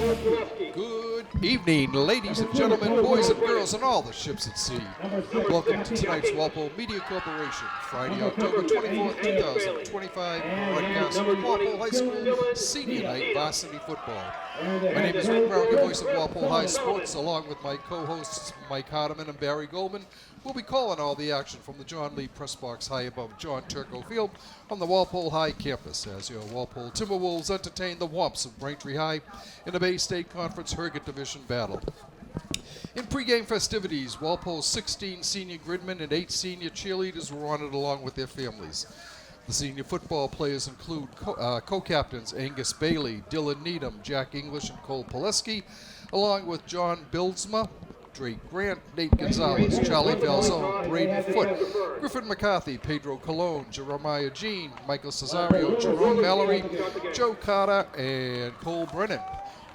Good evening, ladies and gentlemen, boys and girls, and all the ships at sea. Welcome to tonight's Walpole Media Corporation, Friday, October 24th, 2025, broadcast of Walpole High School Senior Night Varsity Football. My name is Rick Brown, your voice of Walpole High Sports, along with my co-hosts Mike Hardiman and Barry Goldman. We'll be calling all the action from the John Lee Press Box high above John Turco Field on the Walpole High campus as your Walpole Timberwolves entertain the Whomps of Braintree High in the Bay State Conference Herget Division battle. In pregame festivities, Walpole's 16 senior gridmen and 8 senior cheerleaders were honored along with their families. The senior football players include co-captains Angus Bailey, Dylan Needham, Jack English, and Cole Pileski, along with John Bildsma, Drake Grant, Nate Gonzalez, Charlie Valzone, Braden Foote, Griffin McCarthy, Pedro Colon, Jeremiah Jean, Michael Cesario, Jerome Mallory, Joe Carter, and Cole Brennan.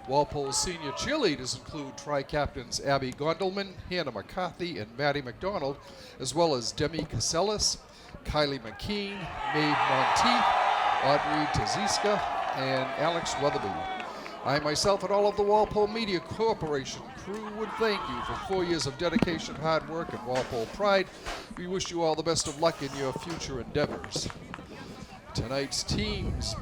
Walpole's senior cheerleaders include tri-captains Abby Gondelman, Hannah McCarthy, and Maddie McDonald, as well as Demi Casellas, Kylie McKean, Maeve Monteith, Audrey Taziska, and Alex Weatherby. I myself and all of the Walpole Media Corporation crew would thank you for 4 years of dedication, hard work, and Walpole pride. We wish you all the best of luck in your future endeavors. Tonight's teams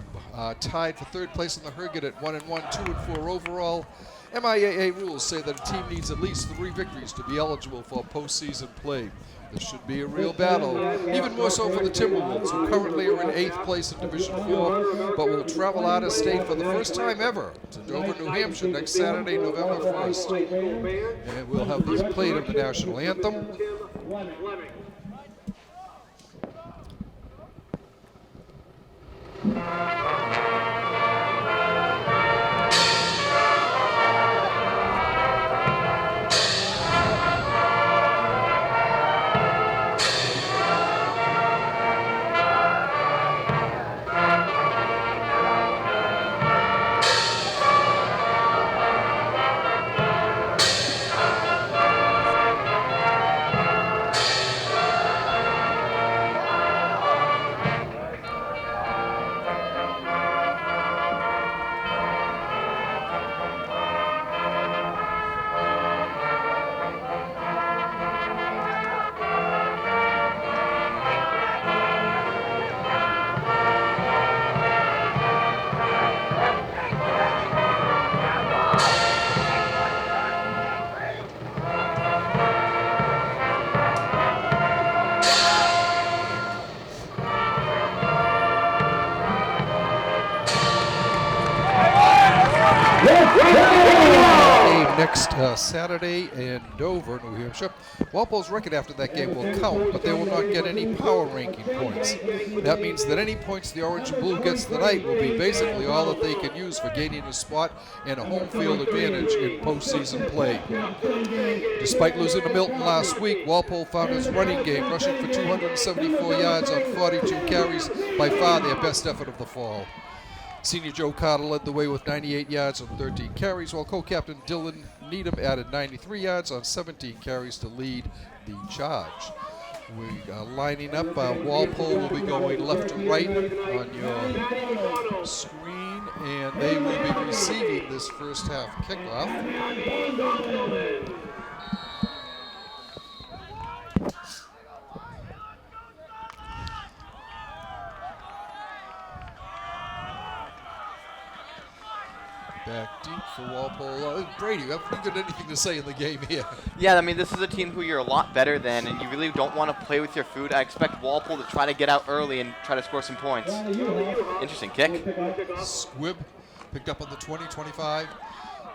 tied for third place in the Herget at 1-1, 2-4 overall. MIAA rules say that a team needs at least 3 victories to be eligible for postseason play. This should be a real battle, even more so for the Timberwolves, who currently are in 8th place in Division 4, but will travel out of state for the first time ever to Dover, New Hampshire next Saturday, November 1st. And we'll have these played of the national anthem. Next Saturday in Dover, New Hampshire. Walpole's record after that game will count, but they will not get any power ranking points. That means that any points the Orange and Blue gets tonight will be basically all that they can use for gaining a spot and a home field advantage in postseason play. Despite losing to Milton last week, Walpole found its running game, rushing for 274 yards on 42 carries, by far their best effort of the fall. Senior Joe Carter led the way with 98 yards on 13 carries, while co-captain Dylan Needham added 93 yards on 17 carries to lead the charge. We are lining up. Walpole will be going left to right on your screen, and they will be receiving this first half kickoff. Back deep for Walpole. Brady, have you got anything to say in the game here? Yeah, I mean, this is a team who you're a lot better than, and you really don't want to play with your food. I expect Walpole to try to get out early and try to score some points. Interesting kick. Squib picked up on the 20, 25.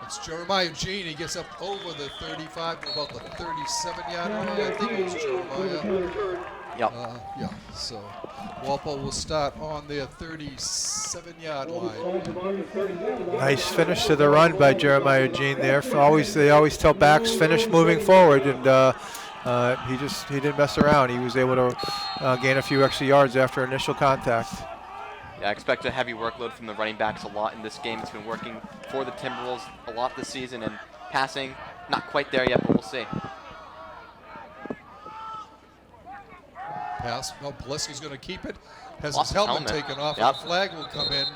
It's Jeremiah Jean. He gets up over the 35 to about the 37-yard line. I think it was Jeremiah. Yep. Yeah, so Walpole will start on their 37-yard line. Nice finish to the run by Jeremiah Jean there. They always tell backs finish moving forward, and he didn't mess around. He was able to gain a few extra yards after initial contact. Yeah, I expect a heavy workload from the running backs a lot in this game. It's been working for the Timberwolves a lot this season, and passing, not quite there yet, but we'll see. Pass. No, Pileski's going to keep it. Has Lost his helmet taken off, yep. and the flag will come in.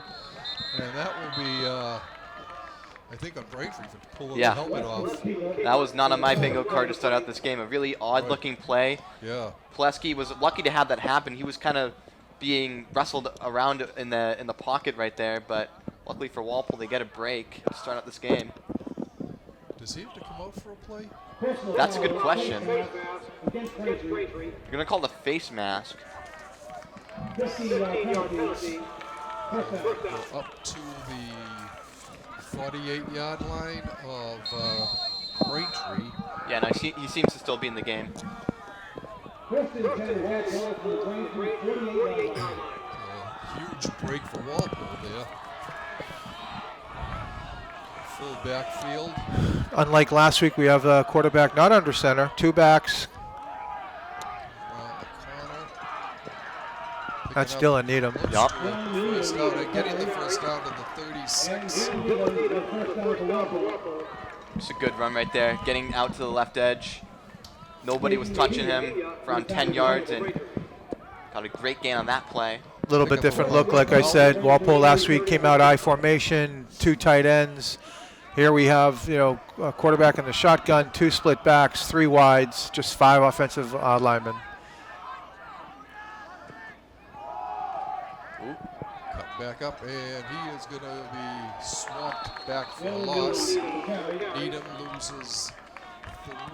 And that will be I think, on Braintree for pulling Yeah. the helmet off. That was not on my bingo card to start out this game. A really odd-looking play. Yeah. Plesky was lucky to have that happen. He was kind of being wrestled around in the pocket right there, but luckily for Walpole, they get a break to start out this game. Does he have to come out for a play? That's a good question. You're going to call the face mask. Go up to the 48-yard line of Braintree. Yeah, no, he seems to still be in the game. Huge break for Walpole there. Full backfield. Unlike last week, we have a quarterback not under center, 2 backs. Around the corner. That's Picking Dylan Needham. Yup. First down, getting the first down to the 36. It's a good run right there, getting out to the left edge. Nobody was touching him for around 10 yards and got a great gain on that play. A little bit different look, like I said. Walpole last week came out I formation, 2 tight ends. Here we have, a quarterback in the shotgun, 2 split backs, 3 wides, just 5 offensive linemen. Cut back up, and he is going to be swamped back for a loss. Needham loses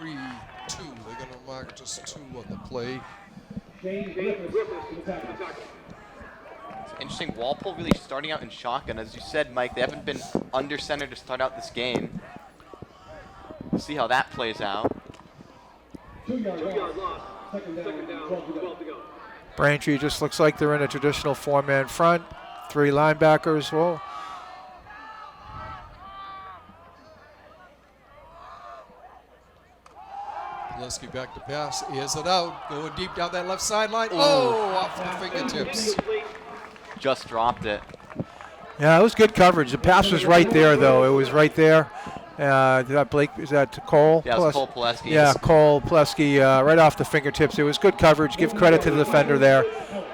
3-2. They're going to mark just 2 on the play. Interesting, Walpole really starting out in shotgun. As you said, Mike, they haven't been under center to start out this game. We'll see how that plays out. 2-yard loss. Second down, 12 to go. Braintree just looks like they're in a traditional 4-man front, 3 linebackers. Well, Plesky back to pass. Is it out? Going deep down that left sideline. Oh, off the fingertips. Just dropped it. yeah, it was good coverage. The pass was right there, though. It was right there. Is that Blake? Is that Cole? Yeah, it was Cole Plesky. Yeah, Cole Plesky, right off the fingertips. It was good coverage. Give credit to the defender there,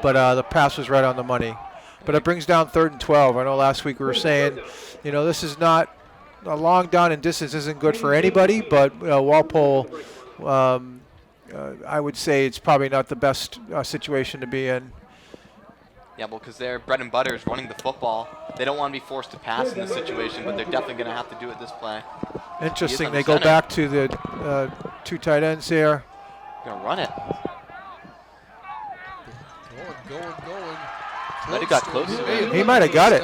but the pass was right on the money. But it brings down 3rd and 12. I know last week we were saying, this is not a long down and distance isn't good for anybody, but Walpole, I would say it's probably not the best situation to be in. Yeah, well, because their bread and butter is running the football. They don't want to be forced to pass in this situation, but they're definitely going to have to do it this play. Interesting. under They go center. back to the 2 tight ends here. Going to run it. Going. Might have got close to it. He might have got it.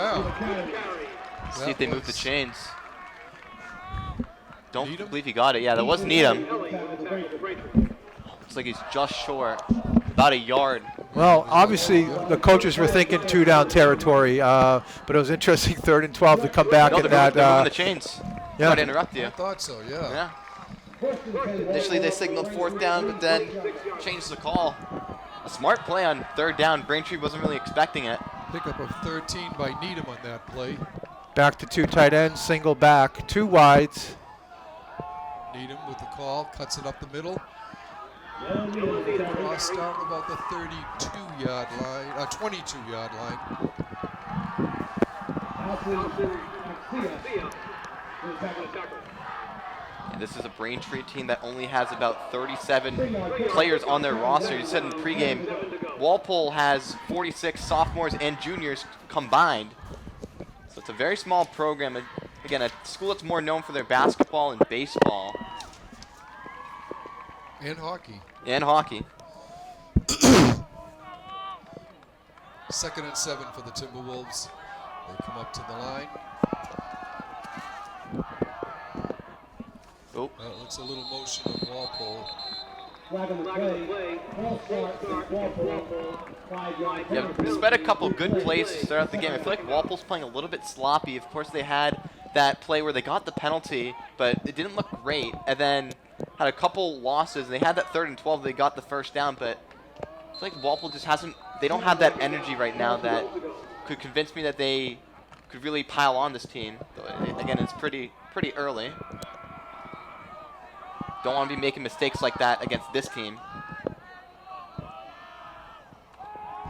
See if they move the chains. Don't Needham? believe he got it. Yeah, that was Needham. Looks like he's just short. About a yard. Well, obviously the coaches were thinking 2-down territory, but it was interesting 3rd and 12 to come back No, in they're that. moving the chains. yeah. Sorry to interrupt you. I thought so, yeah. Yeah. Initially they signaled 4th down, but then changed the call. A smart play on 3rd down. Braintree wasn't really expecting it. Pickup of 13 by Needham on that play. Back to 2 tight ends, single back, 2 wides. Needham with the call, cuts it up the middle. Cross down about the 32-yard line, 22-yard line. And this is a Braintree team that only has about 37 players on their roster. You said in pregame, Walpole has 46 sophomores and juniors combined. So it's a very small program. Again, a school that's more known for their basketball and baseball. And hockey. And hockey. 2nd and 7 for the Timberwolves. They come up to the line. Oh, That looks a little motion of Walpole. yeah, despite a couple good plays to start out the game, I feel like Walpole's playing a little bit sloppy. Of course, they had that play where they got the penalty, but it didn't look great. And then had a couple losses, and they had that 3rd and 12. They got the first down, but I feel like Walpole just hasn't. They don't have that energy right now that could convince me that they could really pile on this team. Again, it's pretty early. Don't want to be making mistakes like that against this team.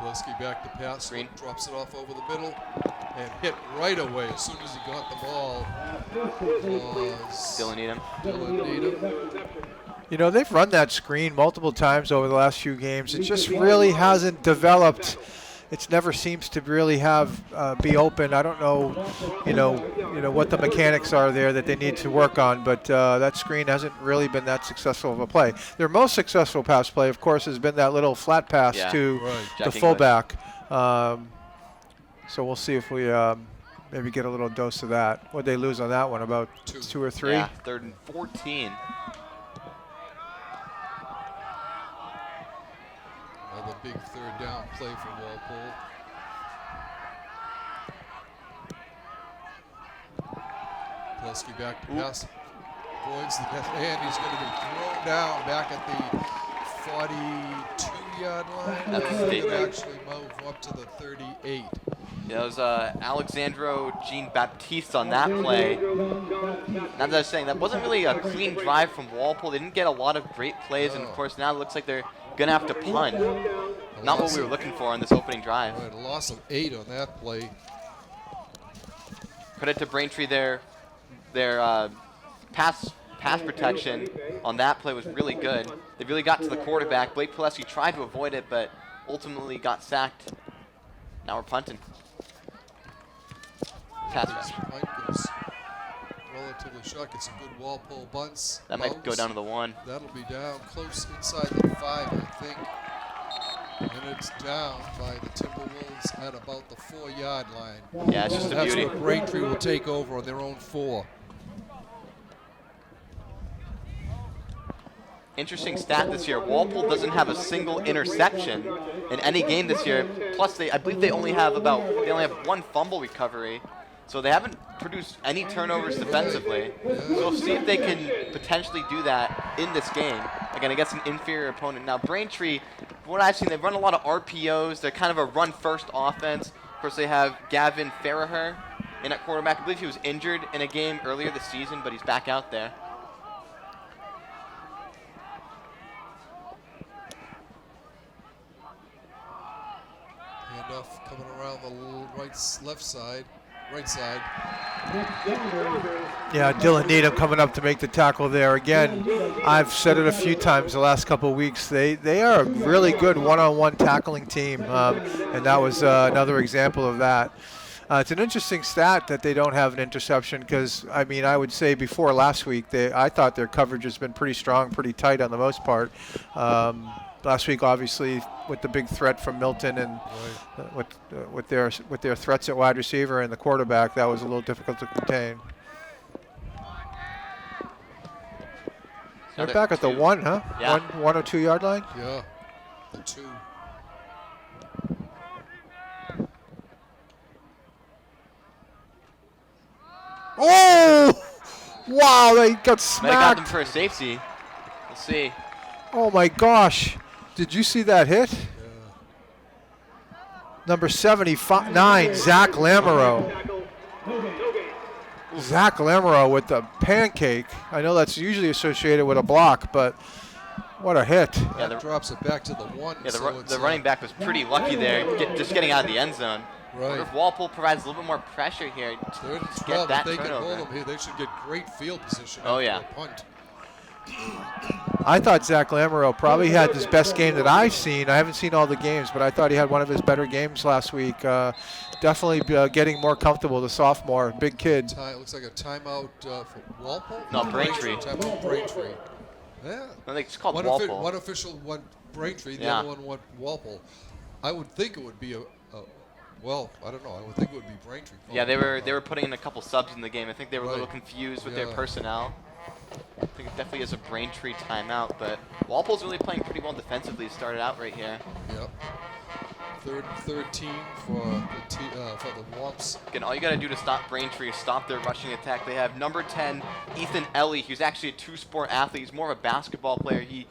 Plesky back to pass. Green. Drops it off over the middle. and hit right away as soon as he got the ball was Dylan Needham. Dylan Needham. You know, they've run that screen multiple times over the last few games. It just really hasn't developed. It never seems to really have be open. I don't know, what the mechanics are there that they need to work on, but that screen hasn't really been that successful of a play. Their most successful pass play, of course, has been that little flat pass to the Jack fullback. So we'll see if we maybe get a little dose of that. What'd they lose on that one? About two or three? Yeah, 3rd and 14. Another big third down play for Walpole. Plesky back to pass. Avoids the death, and he's going to be thrown down back at the 42-yard line. That's a He'll statement. actually move up to the 38. Yeah, it was Alexandro Jean-Baptiste on that play. Now that I was saying, that wasn't really a clean drive from Walpole. They didn't get a lot of great plays, and of course now it looks like they're going to have to punt. Not what we were looking for on this opening drive. Right, a loss of 8 on that play. Credit to Braintree, their pass protection on that play was really good. They really got to the quarterback. Blake Pileski tried to avoid it, but ultimately got sacked. Now we're punting. Pass rush. Punt goes relatively short. It's a good Walpole bunts. That might go down to the 1. That'll be down close inside the 5, I think. And it's down by the Timberwolves at about the 4-yard line. Yeah, it's just a That's beauty. what Braintree will take over on their own 4. Interesting stat this year. Walpole doesn't have a single interception in any game this year. Plus, I believe they only have one fumble recovery. So they haven't produced any turnovers defensively. So we'll see if they can potentially do that in this game. Again, against an inferior opponent. Now, Braintree, from what I've seen, they've run a lot of RPOs. They're kind of a run-first offense. Of course, they have Gavin Farraher in at quarterback. I believe he was injured in a game earlier this season, but he's back out there. Handoff coming around the left side, right side. Yeah, Dylan Needham coming up to make the tackle there. Again, I've said it a few times the last couple of weeks. They are a really good one-on-one tackling team, and that was another example of that. It's an interesting stat that they don't have an interception because, I mean, I would say before last week, I thought their coverage has been pretty strong, pretty tight on the most part. Last week, obviously, with the big threat from Milton and with their threats at wide receiver and the quarterback, that was a little difficult to contain. They're back at the 1, huh? Yeah. 1 or 2 yard line? Yeah, the 2. Oh! Wow, they got Might have got smacked. them for a safety. We'll see. Oh my gosh. Did you see that hit? Number 79, Zach Lamoureux. Zach Lamoureux with the pancake. I know that's usually associated with a block, but what a hit. Yeah, That drops it back to the 1. Yeah, so it's, the running back was pretty lucky there, just getting out of the end zone. I wonder Right. if Walpole provides a little bit more pressure here Third and to 12. get that If they can hold turnover. them here, they should get great field position. Oh, after yeah. a punt. I thought Zach Lamoureux probably had his best game that I've seen. I haven't seen all the games, but I thought he had one of his better games last week. Definitely getting more comfortable, the sophomore, big kid. It looks like a timeout for Walpole? No, Braintree. Timeout Braintree. Yeah. I think it's called One Walpole. one official, one Braintree, the Yeah. other one went Walpole. I would think it would be well, I don't know. I would think it would be Braintree. Yeah, they were putting in a couple subs in the game. I think they were a little Right. confused with their Yeah. personnel. I think it definitely is a Braintree timeout, but Walpole's really playing pretty well defensively. Started out right here. Yep. 3rd and 13 for the Womps. Again, all you got to do to stop Braintree is stop their rushing attack. They have number 10, Ethan Ellie, who's actually a two-sport athlete. He's more of a basketball player. He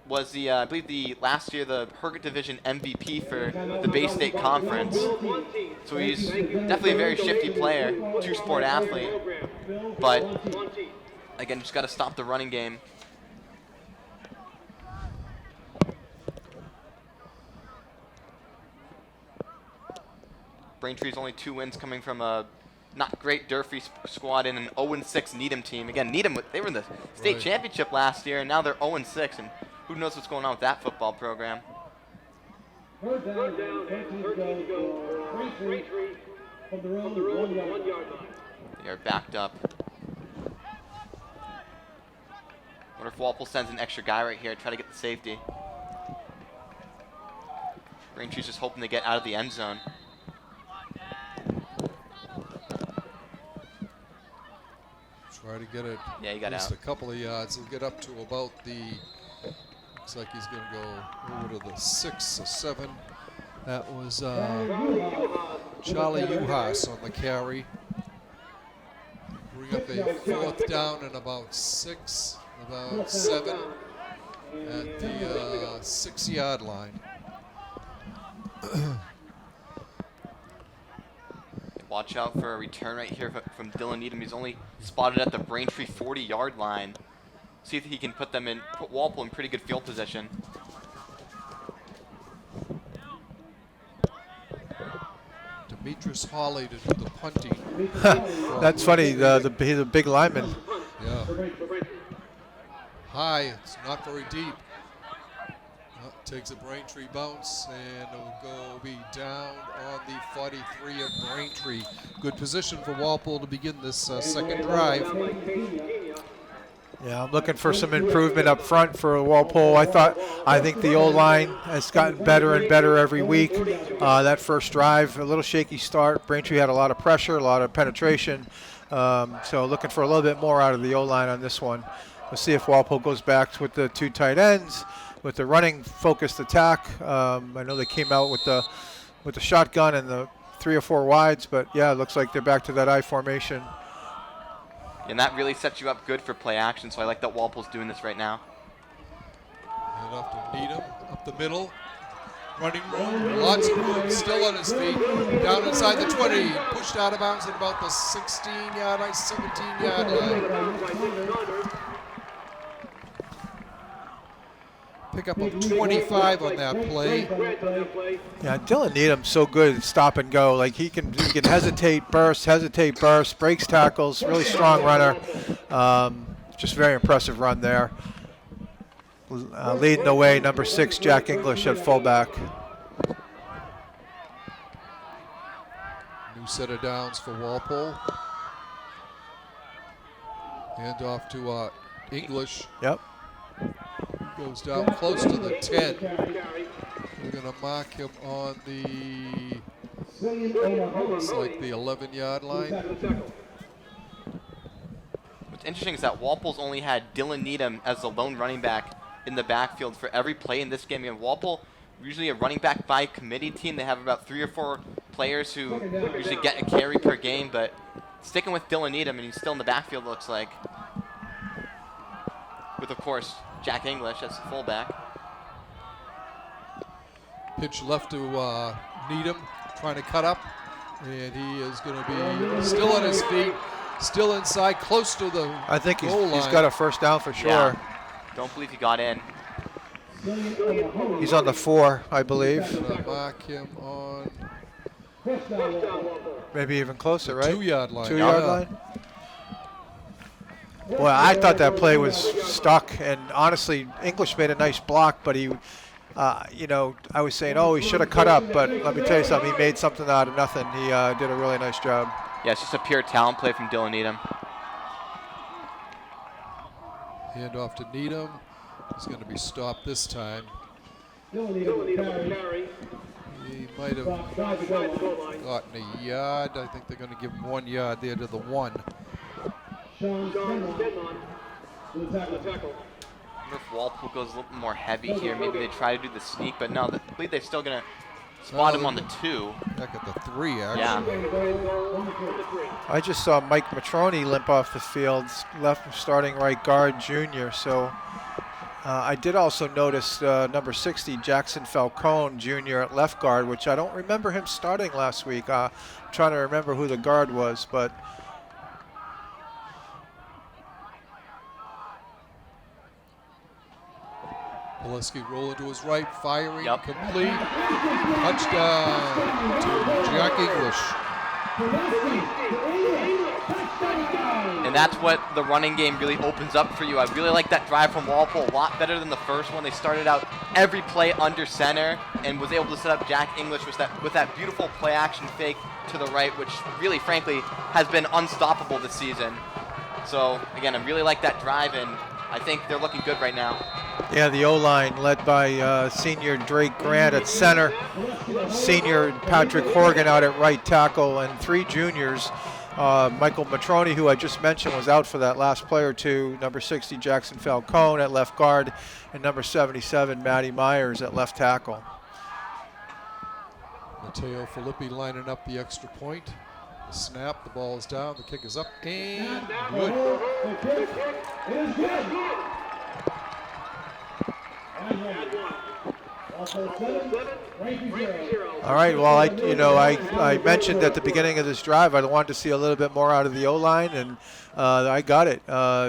was I believe last year the Herget Division MVP for the Bay State Conference. So he's definitely a very shifty player, two-sport athlete. But again, just got to stop the running game. Braintree's only 2 wins coming from a not great Durfee squad and an 0-6 Needham team. Again, Needham, they were in the state championship last year, and now they're 0-6, and who knows what's going on with that football program. Third down, 13 to go. Braintree from the road, 1 yard line. They are backed up. Wonder if Walpole sends an extra guy right here, try to get the safety. Braintree's just hoping to get out of the end zone. Try to get it. Yeah, he got just out. a couple of yards. He'll get up to about the. Looks like he's going to go over to the 6 or 7. That was Charlie Uhas on the carry. Bring up a 4th down and about 6, about 7 at the 6-yard line. Watch out for a return right here from Dylan Needham. He's only spotted at the Braintree 40-yard line. See if he can put Walpole in pretty good field position. Demetrius Hawley to do the punting. That's funny. He's a big lineman. Yeah. High, it's not very deep. Takes a Braintree bounce, and it'll be down on the 43 of Braintree. Good position for Walpole to begin this second drive. Yeah, I'm looking for some improvement up front for Walpole. I think the O-line has gotten better and better every week. That first drive, a little shaky start. Braintree had a lot of pressure, a lot of penetration. So looking for a little bit more out of the O-line on this one. We'll see if Walpole goes back with the 2 tight ends, with the running focused attack. I know they came out with the shotgun and the 3 or 4 wides, but yeah, it looks like they're back to that I formation. And that really sets you up good for play action, so I like that Walpole's doing this right now. And off to Needham, up the middle. Running room, lots of room, still on his feet. Down inside the 20, pushed out of bounds at about the 16-yard line, 17-yard line. Pick up a 25 on that play. Yeah, Dylan Needham's so good at stop and go. Like he can hesitate, burst, breaks tackles, really strong runner. Just very impressive run there. Leading the way, number 6, Jack English at fullback. New set of downs for Walpole. Hand off to English. Yep. Goes down close to the 10. We're going to mark him on the, looks like the 11-yard line. What's interesting is that Walpole's only had Dylan Needham as the lone running back in the backfield for every play in this game. And Walpole, usually a running back by committee team. They have about 3 or 4 players who usually get a carry per game, but sticking with Dylan Needham, and he's still in the backfield, it looks like. With, of course, Jack English as the fullback. Pitch left to Needham, trying to cut up, and he is going to be still on his feet, still inside, close to the I think he's goal line. got a first down for sure. Yeah. Don't believe he got in. He's on the 4, I believe. Gonna mark him on Maybe even closer, right? 2-yard line. 2-yard line. Boy, I thought that play was stuck, and honestly, English made a nice block, but he, I was saying, oh, he should have cut up, but let me tell you something, he made something out of nothing. He did a really nice job. Yeah, it's just a pure talent play from Dylan Needham. Hand off to Needham. He's going to be stopped this time. He might have gotten a yard. I think they're going to give him 1 yard there to the 1. I wonder if Walpole goes a little more heavy here. Maybe they try to do the sneak, but no, I believe they're still going to spot him on the 2. Back at the 3, actually. Yeah. I just saw Mike Matroni limp off the field, left starting right guard junior. So I did also notice number 60, Jackson Falcone Jr. at left guard, which I don't remember him starting last week. I'm trying to remember who the guard was, but Pileski rolling to his right, firing, Yep. complete. Touchdown to Jack English. And that's what the running game really opens up for you. I really like that drive from Walpole, a lot better than the first one. They started out every play under center and was able to set up Jack English with that beautiful play action fake to the right, which really, frankly, has been unstoppable this season. So, again, I really like that drive, and I think they're looking good right now. Yeah, the O-line led by senior Drake Grant at center, senior Patrick Horgan out at right tackle, and 3 juniors. Michael Matroni, who I just mentioned, was out for that last play or two. Number 60, Jackson Falcone at left guard, and number 77, Matty Myers at left tackle. Mateo Filippi lining up the extra point. The snap, the ball is down, the kick is up, and good. All right. Well, I mentioned at the beginning of this drive I wanted to see a little bit more out of the O-line, and I got it.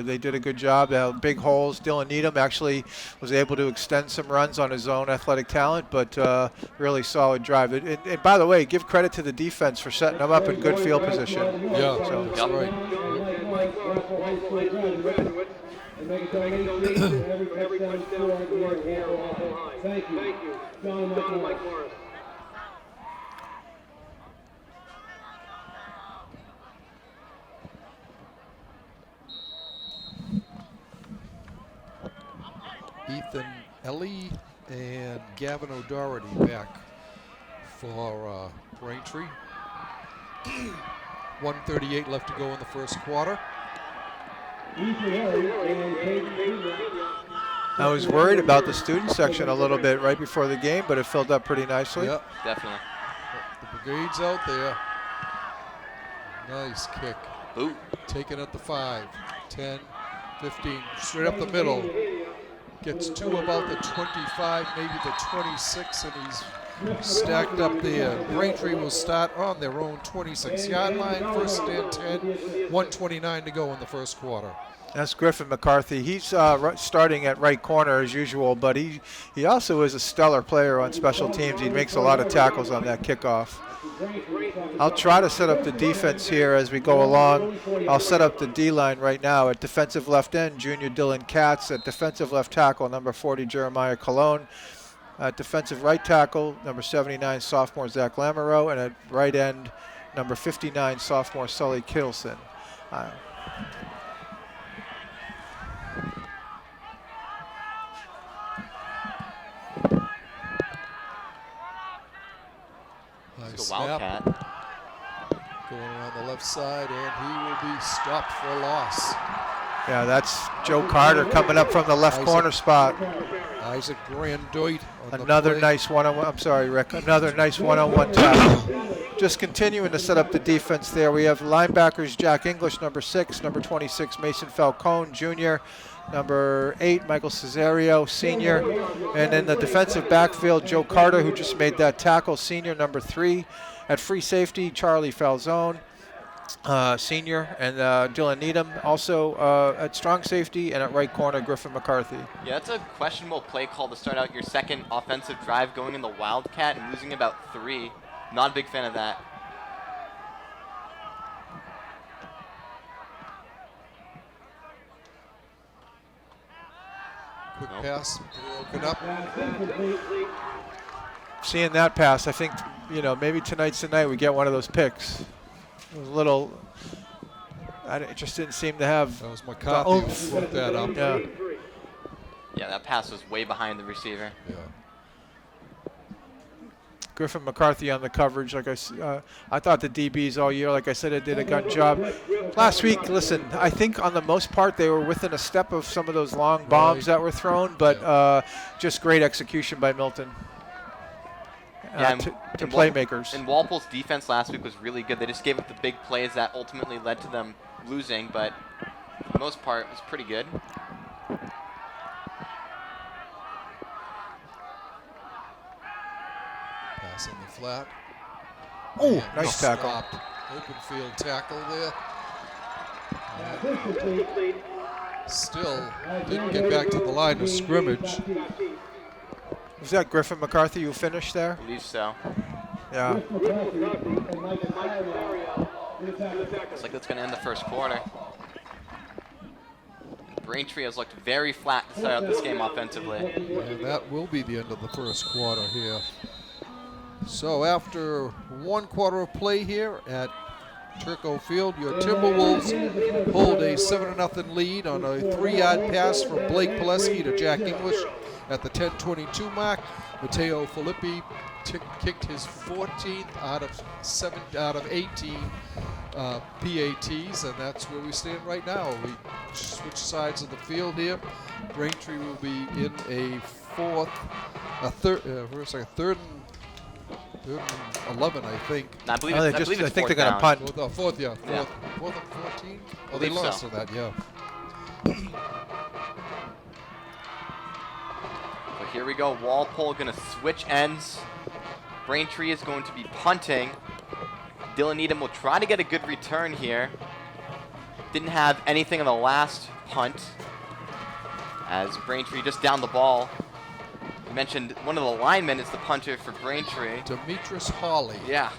They did a good job. They had big holes. Dylan Needham actually was able to extend some runs on his own athletic talent, but really solid drive. And by the way, give credit to the defense for setting them up in good field position. Yeah, So, that's right. And make a donation to every touchdown score here at Walpole High. Thank you. John and Mike Morris. Ethan Ellie and Gavin O'Doherty back for Braintree. 1:38 left to go in the first quarter. I was worried about the student section a little bit right before the game, but it filled up pretty nicely. Yep. Definitely. The brigade's out there. Nice kick. Ooh. Taken at the 5, 10, 15, straight up the middle. Gets to about the 25, maybe the 26, and he's stacked up there. Braintree will start on their own 26-yard line, first and 10, 1:29 to go in the first quarter. That's Griffin McCarthy. He's starting at right corner as usual, but he also is a stellar player on special teams. He makes a lot of tackles on that kickoff. I'll try to set up the defense here as we go along. I'll set up the D-line right now. At defensive left end, junior Dylan Katz. At defensive left tackle, number 40, Jeremiah Colon. At defensive right tackle, number 79, sophomore Zach Lamoureux. And at right end, number 59, sophomore Sully Kittleson. It's a Wildcat. Going around the left side, and he will be stopped for a loss. Yeah, that's Joe Carter coming up from the left corner spot. Isaac Grandoit on Another the play. nice one-on-one. I'm sorry, Rick. Another nice one-on-one tackle. Just continuing to set up the defense there. We have linebackers Jack English, number 6, number 26, Mason Falcone, junior, number 8, Michael Cesario, senior. And in the defensive backfield, Joe Carter, who just made that tackle, senior, number 3. At free safety, Charlie Falzone, senior, and Dylan Needham, also at strong safety, and at right corner, Griffin McCarthy. Yeah, that's a questionable play call to start out your second offensive drive, going in the Wildcat and losing about 3. Not a big fan of that. Quick pass, broken up. Seeing that pass, I think, maybe tonight's the night we get one of those picks. It was a little, it just didn't seem to have. That was McCarthy who broke that up. Yeah. Yeah, that pass was way behind the receiver. Yeah. Griffin McCarthy on the coverage. Like I thought the DBs all year, like I said, did a good job. Last week, listen, I think on the most part they were within a step of some of those long bombs that were thrown, but just great execution by Milton. To playmakers. And Walpole's defense last week was really good. They just gave up the big plays that ultimately led to them losing, but for the most part, it was pretty good. Pass in the flat. Oh, nice tackle. Stopped. Open field tackle there. Still didn't get back to the line of scrimmage. Was that Griffin McCarthy who finished there? I believe so. Yeah. Looks like that's going to end the first quarter. Braintree has looked very flat to start out this game offensively. And that will be the end of the first quarter here. So after 1 quarter of play here at Turco Field, your Timberwolves hold a 7-0 lead on a 3-yard pass from Blake Pileski to Jack English at the 10:22 mark. Matteo Filippi kicked his 14th out of 18 PATs, and that's where we stand right now. We switch sides of the field here. Braintree will be in a third and 11, I think. No, I believe Oh, it's, they I believe it's I think they're fourth going to down. punt. Fourth Yeah. and 14. Oh, they Believe lost so. to that, yeah. So here we go. Walpole going to switch ends. Braintree is going to be punting. Dylan Needham will try to get a good return here. Didn't have anything on the last punt, as Braintree just down the ball. You mentioned one of the linemen is the punter for Braintree. Demetrius Hawley. Yeah,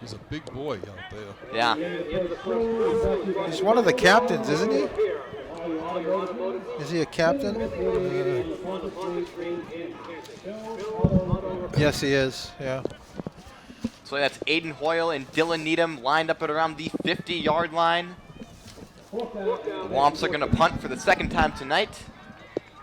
He's a big boy out there. yeah. He's one of the captains, isn't he? Is he a captain? Yes, he is. Yeah. So that's Aiden Hoyle and Dylan Needham lined up at around the 50-yard line. The Womps are going to punt for the second time tonight.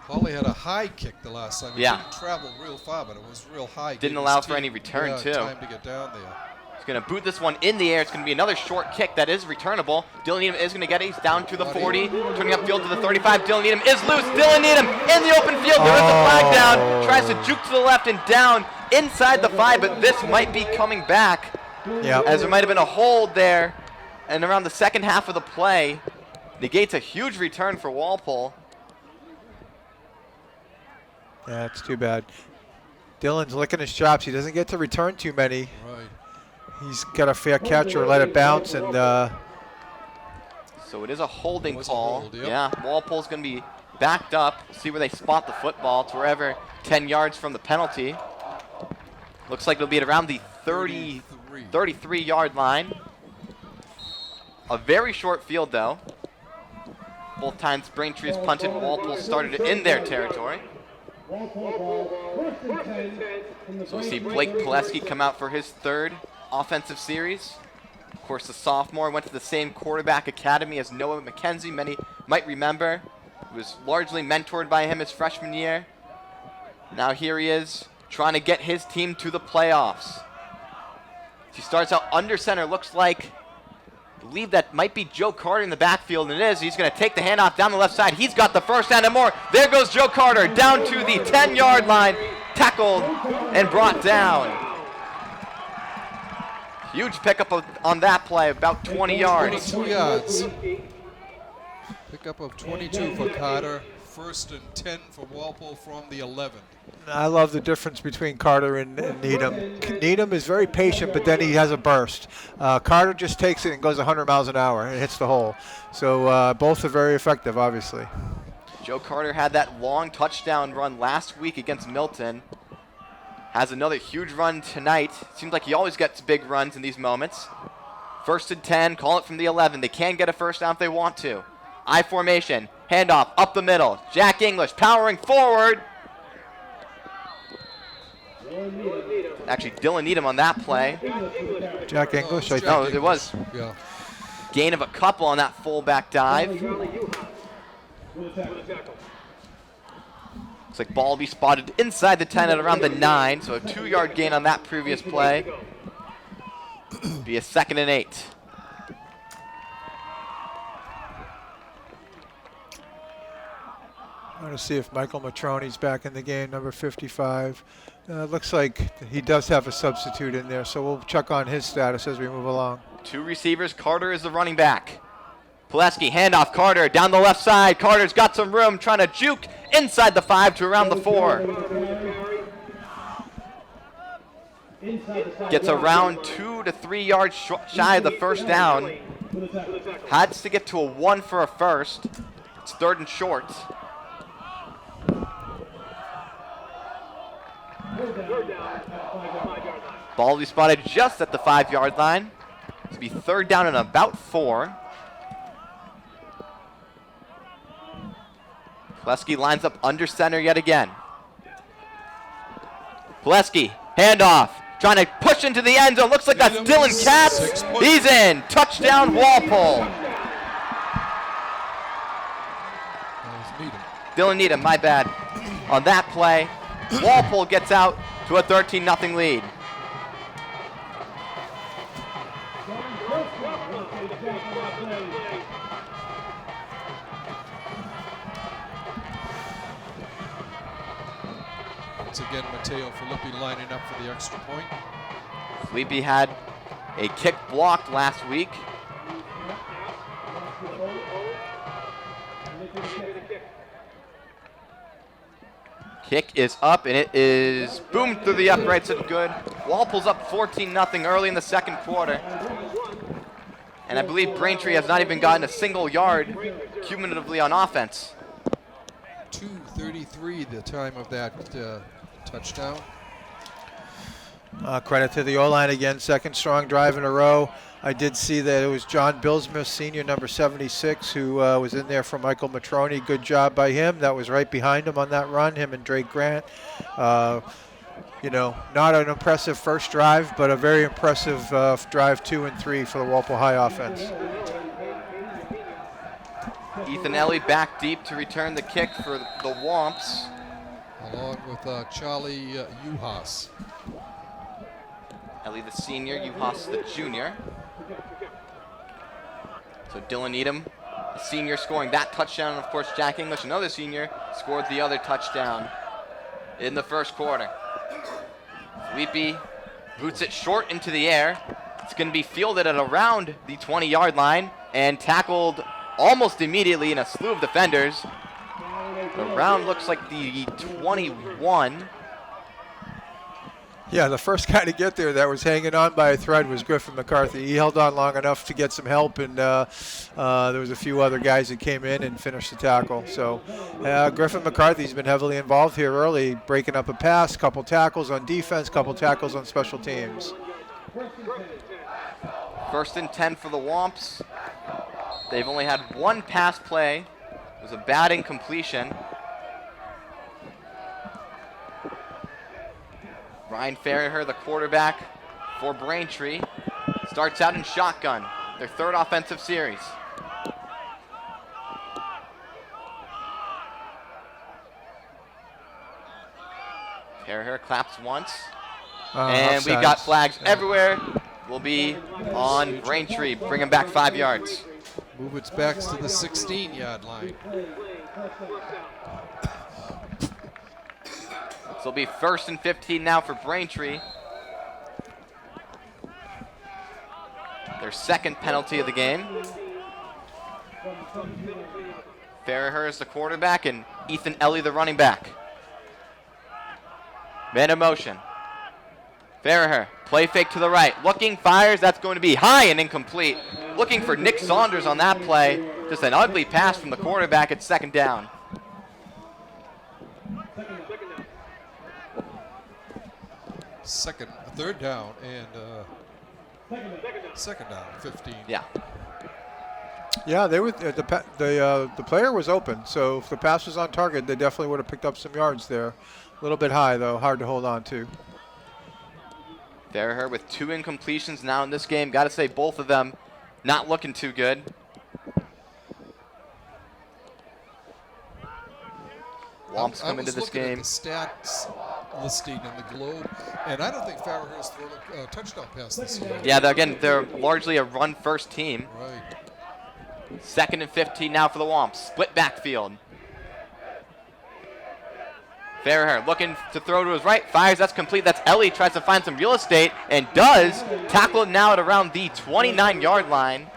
Hawley had a high kick the last time. It Yeah. didn't travel real far, but it was real high. Didn't Gave allow his for team, any return, too. Time to get down there. He's going to boot this one in the air. It's going to be another short kick that is returnable. Dylan Needham is going to get it. He's down to the 40, turning upfield to the 35. Dylan Needham is loose. Dylan Needham in the open field. There is a flag down. Tries to juke to the left and down inside the 5, but this might be coming back, Yeah. as there might have been a hold there. And around the second half of the play, negates a huge return for Walpole. Yeah, it's too bad. Dylan's licking his chops. He doesn't get to return too many. Right. He's got a fair catch or let it bounce, and So it is a holding It was a call. hold, yep. Yeah, Walpole's going to be backed up. See where they spot the football. It's wherever 10 yards from the penalty. Looks like it'll be at around the 33-yard line. A very short field, though. Both times Braintree has punted, Walpole started it in their territory. So we see Blake Pileski come out for his third offensive series. Of course, the sophomore went to the same quarterback academy as Noah McKenzie. Many might remember. He was largely mentored by him his freshman year. Now here he is, trying to get his team to the playoffs. He starts out under center. Looks like, I believe that might be Joe Carter in the backfield, and it is. He's going to take the handoff down the left side. He's got the first down and more. There goes Joe Carter down to the 10-yard line, tackled and brought down. Huge pickup on that play, about 20 yards. 22 yards. Pickup of 22 for Carter. First and 10 for Walpole from the 11. I love the difference between Carter and Needham. Needham is very patient, but then he has a burst. Carter just takes it and goes 100 miles an hour and hits the hole. So both are very effective, obviously. Joe Carter had that long touchdown run last week against Milton. Has another huge run tonight. Seems like he always gets big runs in these moments. First and 10, call it from the 11. They can get a first down if they want to. I formation, handoff up the middle. Jack English powering forward. Actually, Dylan Needham on that play. Jack English, I think. No, it was Yeah. gain of a couple on that fullback dive. Looks like ball will be spotted inside the 10 at around the 9, so a 2-yard gain on that previous play. Be a 2nd and 8. I want to see if Michael Matroni's back in the game, number 55. Looks like he does have a substitute in there, so we'll check on his status as we move along. 2 receivers. Carter is the running back. Pileski, handoff, Carter down the left side. Carter's got some room, trying to juke inside the 5 to around the 4. Gets around 2 to 3 yards shy of the first down. Has to get to a 1 for a first. It's 3rd and short. Ball will be spotted just at the 5-yard line. It'll be third down and about 4. Plesky lines up under center yet again. Plesky, handoff, trying to push into the end zone. Looks like that's Dylan Katz. He's in. Touchdown, Walpole. Dylan Needham, my bad. On that play, Walpole gets out to a 13-0 lead. Once again, Matteo Filippi lining up for the extra point. Filippi had a kick blocked last week. Kick is up, and it is boomed through the uprights and good. Walpole's up 14-0 early in the second quarter. And I believe Braintree has not even gotten a single yard cumulatively on offense. 2:33 the time of that touchdown. Credit to the O-line again, second strong drive in a row. I did see that it was John Billsmith, senior, number 76, who was in there for Michael Matroni. Good job by him. That was right behind him on that run, him and Drake Grant. You know, not an impressive first drive, but a very impressive drive 2 and 3 for the Walpole High offense. Ethan Ellie back deep to return the kick for the Womps. Along with Charlie Uhas. Ellie the senior, Uhas the junior. So Dylan Needham, the senior, scoring that touchdown. And of course, Jack English, another senior, scored the other touchdown in the first quarter. Filippi boots it short into the air. It's going to be fielded at around the 20-yard line and tackled almost immediately in a slew of defenders. Around looks like the 21. Yeah, the first guy to get there that was hanging on by a thread was Griffin McCarthy. He held on long enough to get some help, and there was a few other guys that came in and finished the tackle. So Griffin McCarthy's been heavily involved here early, breaking up a pass, couple tackles on defense, couple tackles on special teams. First and 10 for the Womps. They've only had one pass play. It was a bad incompletion. Ryan Farraher, the quarterback for Braintree, starts out in shotgun, their third offensive series. Farraher claps once, and we've got flags everywhere. Will be on Braintree, bring him back 5 yards. Move its backs to the 16-yard line. So it'll be first and 15 now for Braintree. Their second penalty of the game. Farraher is the quarterback and Ethan Ellie the running back. Man in motion. Farraher, play fake to the right. Looking, fires, that's going to be high and incomplete. Looking for Nick Saunders on that play. Just an ugly pass from the quarterback at second down. Third down and second down, 15. Yeah. Yeah, they were the player was open, so if the pass was on target, they definitely would have picked up some yards there. A little bit high though, hard to hold on to. Farraher with 2 incompletions now in this game. Got to say both of them not looking too good. Womps come into this game. At the stats listing in the Globe, and I don't think Farraher has thrown a touchdown pass this year. Yeah, again, they're largely a run-first team. Right. Second and 15 now for the Womps. Split backfield. Farraher looking to throw to his right. Fires, that's complete. That's Ellie. Tries to find some real estate and does. Tackle it now at around the 29-yard line.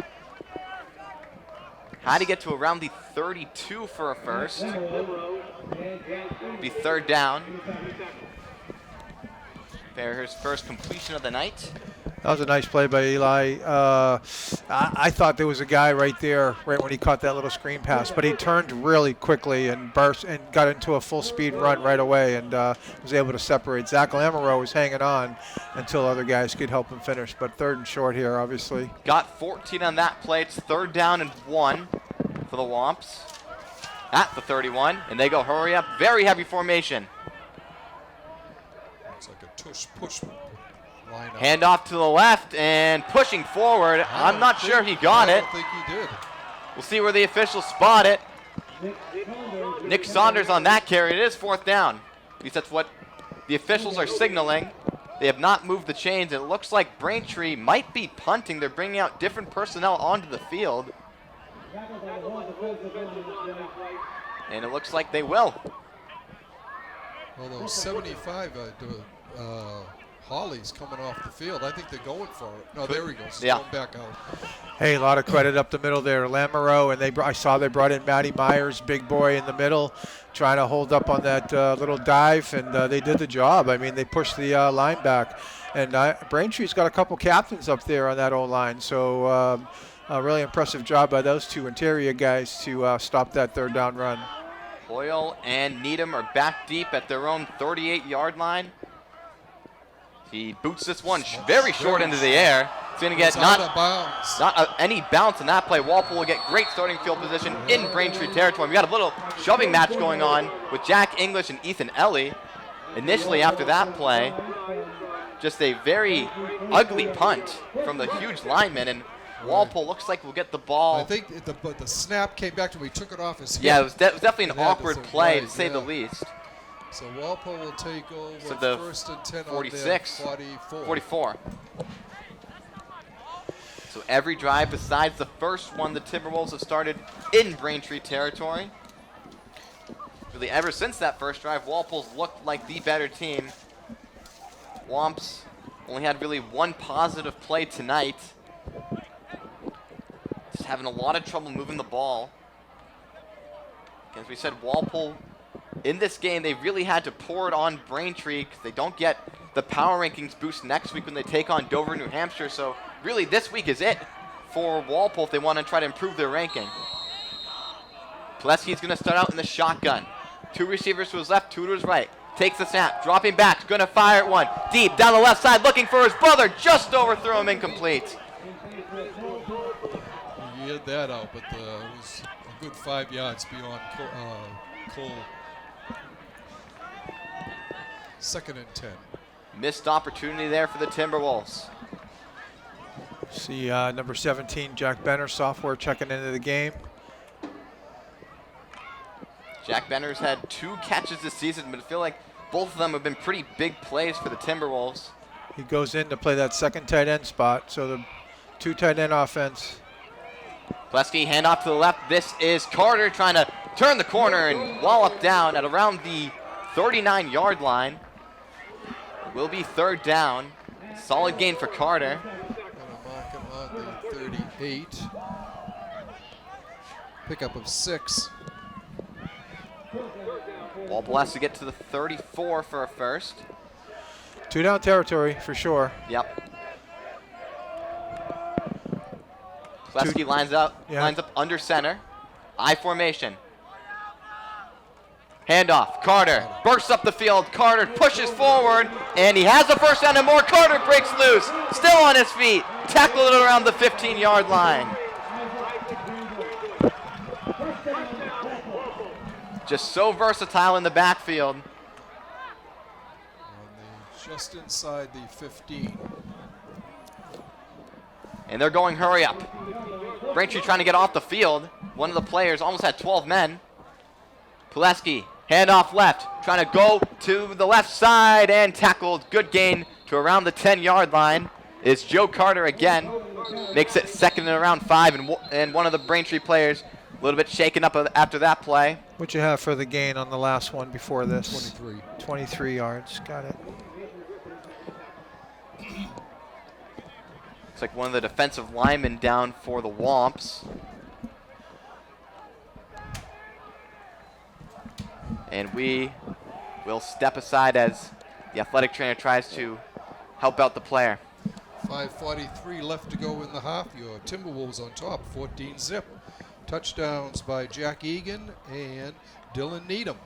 Had to get to around the 32 for a first. Be third down. Farraher's first completion of the night. That was a nice play by Eli. I thought there was a guy right there, right when he caught that little screen pass, but he turned really quickly and burst and got into a full speed run right away and was able to separate. Zach Lamoureux was hanging on until other guys could help him finish, but 3rd and short here, obviously. Got 14 on that play. It's 3rd down and 1 for the Womps at the 31, and they go hurry up. Very heavy formation. Looks like a push lineup. Hand off to the left and pushing forward. I'm not sure he got it. I don't think he did. We'll see where the officials spot it. Nick Saunders on that carry. It is 4th down. At least that's what the officials are signaling. They have not moved the chains. It looks like Braintree might be punting. They're bringing out different personnel onto the field. And it looks like they will. Although 75, Hawley's coming off the field. I think they're going for it. No, there he goes. Yeah. Going back out. Hey, a lot of credit up the middle there. Lamoureux, and I saw they brought in Matty Myers, big boy in the middle, trying to hold up on that little dive, and they did the job. I mean, they pushed the line back. And Braintree's got a couple captains up there on that O-line, so a really impressive job by those two interior guys to stop that 3rd down run. Hoyle and Needham are back deep at their own 38-yard line. He boots this one very short into the air. It's going to get not any bounce in that play. Walpole will get great starting field position in Braintree territory. We got a little shoving match going on with Jack English and Ethan Ellie. Initially after that play, just a very ugly punt from the huge lineman, and Walpole looks like we'll get the ball. I think the snap came back to him. He took it off his hip. Yeah, it was definitely an awkward play, to say the least. So Walpole will take over So the 1st and 10 46, on their 44. So every drive besides the first one, the Timberwolves have started in Braintree territory. Really, ever since that first drive, Walpole's looked like the better team. Womps only had really one positive play tonight. Just having a lot of trouble moving the ball. As we said, Walpole, in this game, they really had to pour it on Braintree because they don't get the power rankings boost next week when they take on Dover, New Hampshire. So really, this week is it for Walpole if they want to try to improve their ranking. Plesky's going to start out in the shotgun. 2 receivers to his left, 2 to his right. Takes the snap, dropping back, going to fire at one. Deep down the left side, looking for his brother. Just overthrew him, incomplete. He had that out, but it was a good 5 yards beyond Cole. 2nd and 10. Missed opportunity there for the Timberwolves. See number 17, Jack Benner, sophomore, checking into the game. Jack Benner's had 2 catches this season, but I feel like both of them have been pretty big plays for the Timberwolves. He goes in to play that 2nd tight end spot, so the 2 tight end offense. Plesky, handoff to the left. This is Carter trying to turn the corner and wallop down at around the 39-yard line. It will be 3rd down. Solid gain for Carter. Gonna mark him on the 38. Pickup of 6. Walpole has to get to the 34 for a first. 2 down territory for sure. Yep. Plesky lines up under center. I formation. Handoff. Carter bursts up the field. Carter pushes forward, and he has the first down and more. Carter breaks loose. Still on his feet. Tackled it around the 15-yard line. Just so versatile in the backfield. Just inside the 15. And they're going hurry up. Braintree trying to get off the field. One of the players almost had 12 men. Pulaski, handoff left, trying to go to the left side and tackled. Good gain to around the 10-yard line. It's Joe Carter again. Makes it 2nd and around 5, and one of the Braintree players a little bit shaken up after that play. What'd you have for the gain on the last one before this? 23. 23 yards. Got it. Looks like one of the defensive linemen down for the Womps. And we will step aside as the athletic trainer tries to help out the player. 5:43 left to go in the half. Your Timberwolves on top, 14-zip. Touchdowns by Jack Egan and Dylan Needham.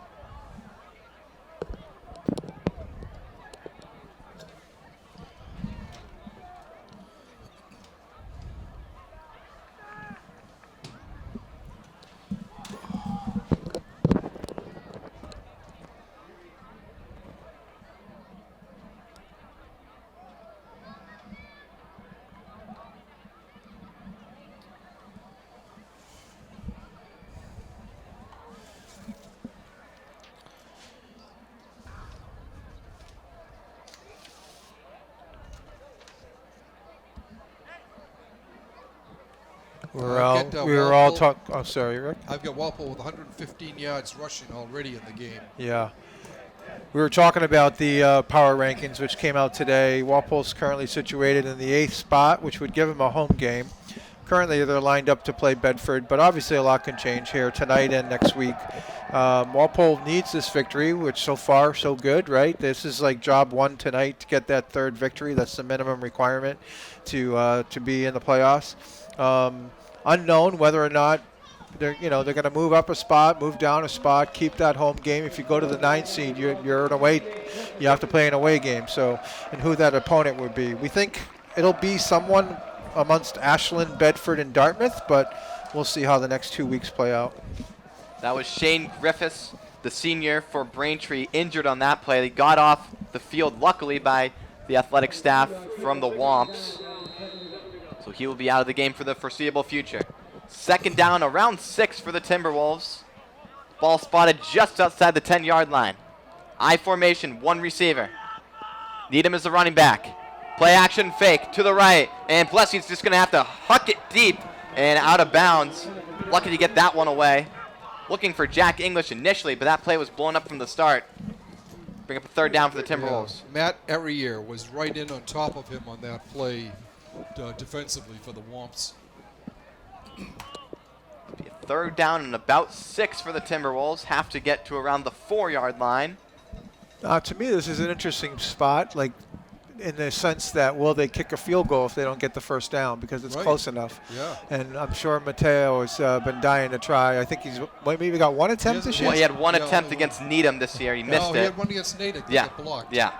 We were all talking. Oh, sorry, Rick. I've got Walpole with 115 yards rushing already in the game. Yeah. We were talking about the power rankings, which came out today. Walpole's currently situated in the 8th spot, which would give them a home game. Currently, they're lined up to play Bedford, but obviously a lot can change here tonight and next week. Walpole needs this victory, which so far, so good, right? This is like job one tonight to get that 3rd victory. That's the minimum requirement to be in the playoffs. Unknown whether or not they're going to move up a spot, move down a spot, keep that home game. If you go to the 9th seed, you're an away. You have to play an away game. So, and who that opponent would be. We think it'll be someone amongst Ashland, Bedford, and Dartmouth, but we'll see how the next 2 weeks play out. That was Shane Griffiths, the senior for Braintree, injured on that play. He got off the field, luckily, by the athletic staff from the Womps. So he will be out of the game for the foreseeable future. 2nd down, around 6 for the Timberwolves. Ball spotted just outside the 10-yard line. I formation, 1 receiver. Needham is the running back. Play action fake to the right. And Plessie's just going to have to huck it deep and out of bounds. Lucky to get that one away. Looking for Jack English initially, but that play was blown up from the start. Bring up a 3rd down for the Timberwolves. Yeah. Matt Errier was right in on top of him on that play defensively for the Womps. Be a 3rd down and about 6 for the Timberwolves. Have to get to around the 4-yard line. To me, this is an interesting spot, like in the sense that will they kick a field goal if they don't get the 1st down because it's close enough. Yeah. And I'm sure Mateo has been dying to try. I think he's maybe got 1 attempt this year. Well, he had 1 attempt against Needham this year. He missed it. He had 1 against Natick. Yeah. Blocked. Yeah.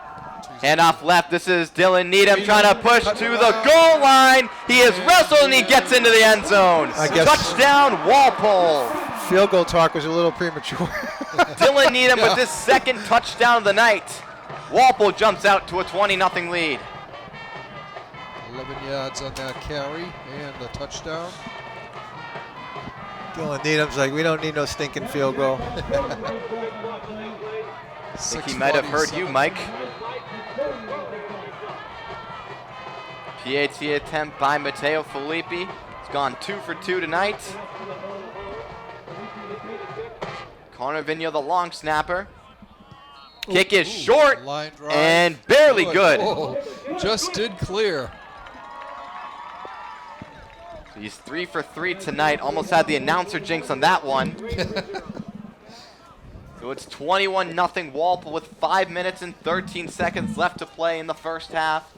Handoff left. This is Dylan Needham trying to push to the goal line. He is wrestled and he gets into the end zone. Touchdown, Walpole. Field goal talk was a little premature. Dylan Needham with his 2nd touchdown of the night. Walpole jumps out to a 20-0 lead. 11 yards on that carry and a touchdown. Dylan Needham's like, we don't need no stinking field goal. I think he might have heard you, Mike. PAT attempt by Mateo Filippi. He's gone 2 for 2 tonight. Connor Vigneault, the long snapper. Kick is short line drive. And barely good. Oh, just did clear. So he's 3 for 3 tonight. Almost had the announcer jinx on that one. So it's 21-0 Walpole with 5 minutes and 13 seconds left to play in the 1st half.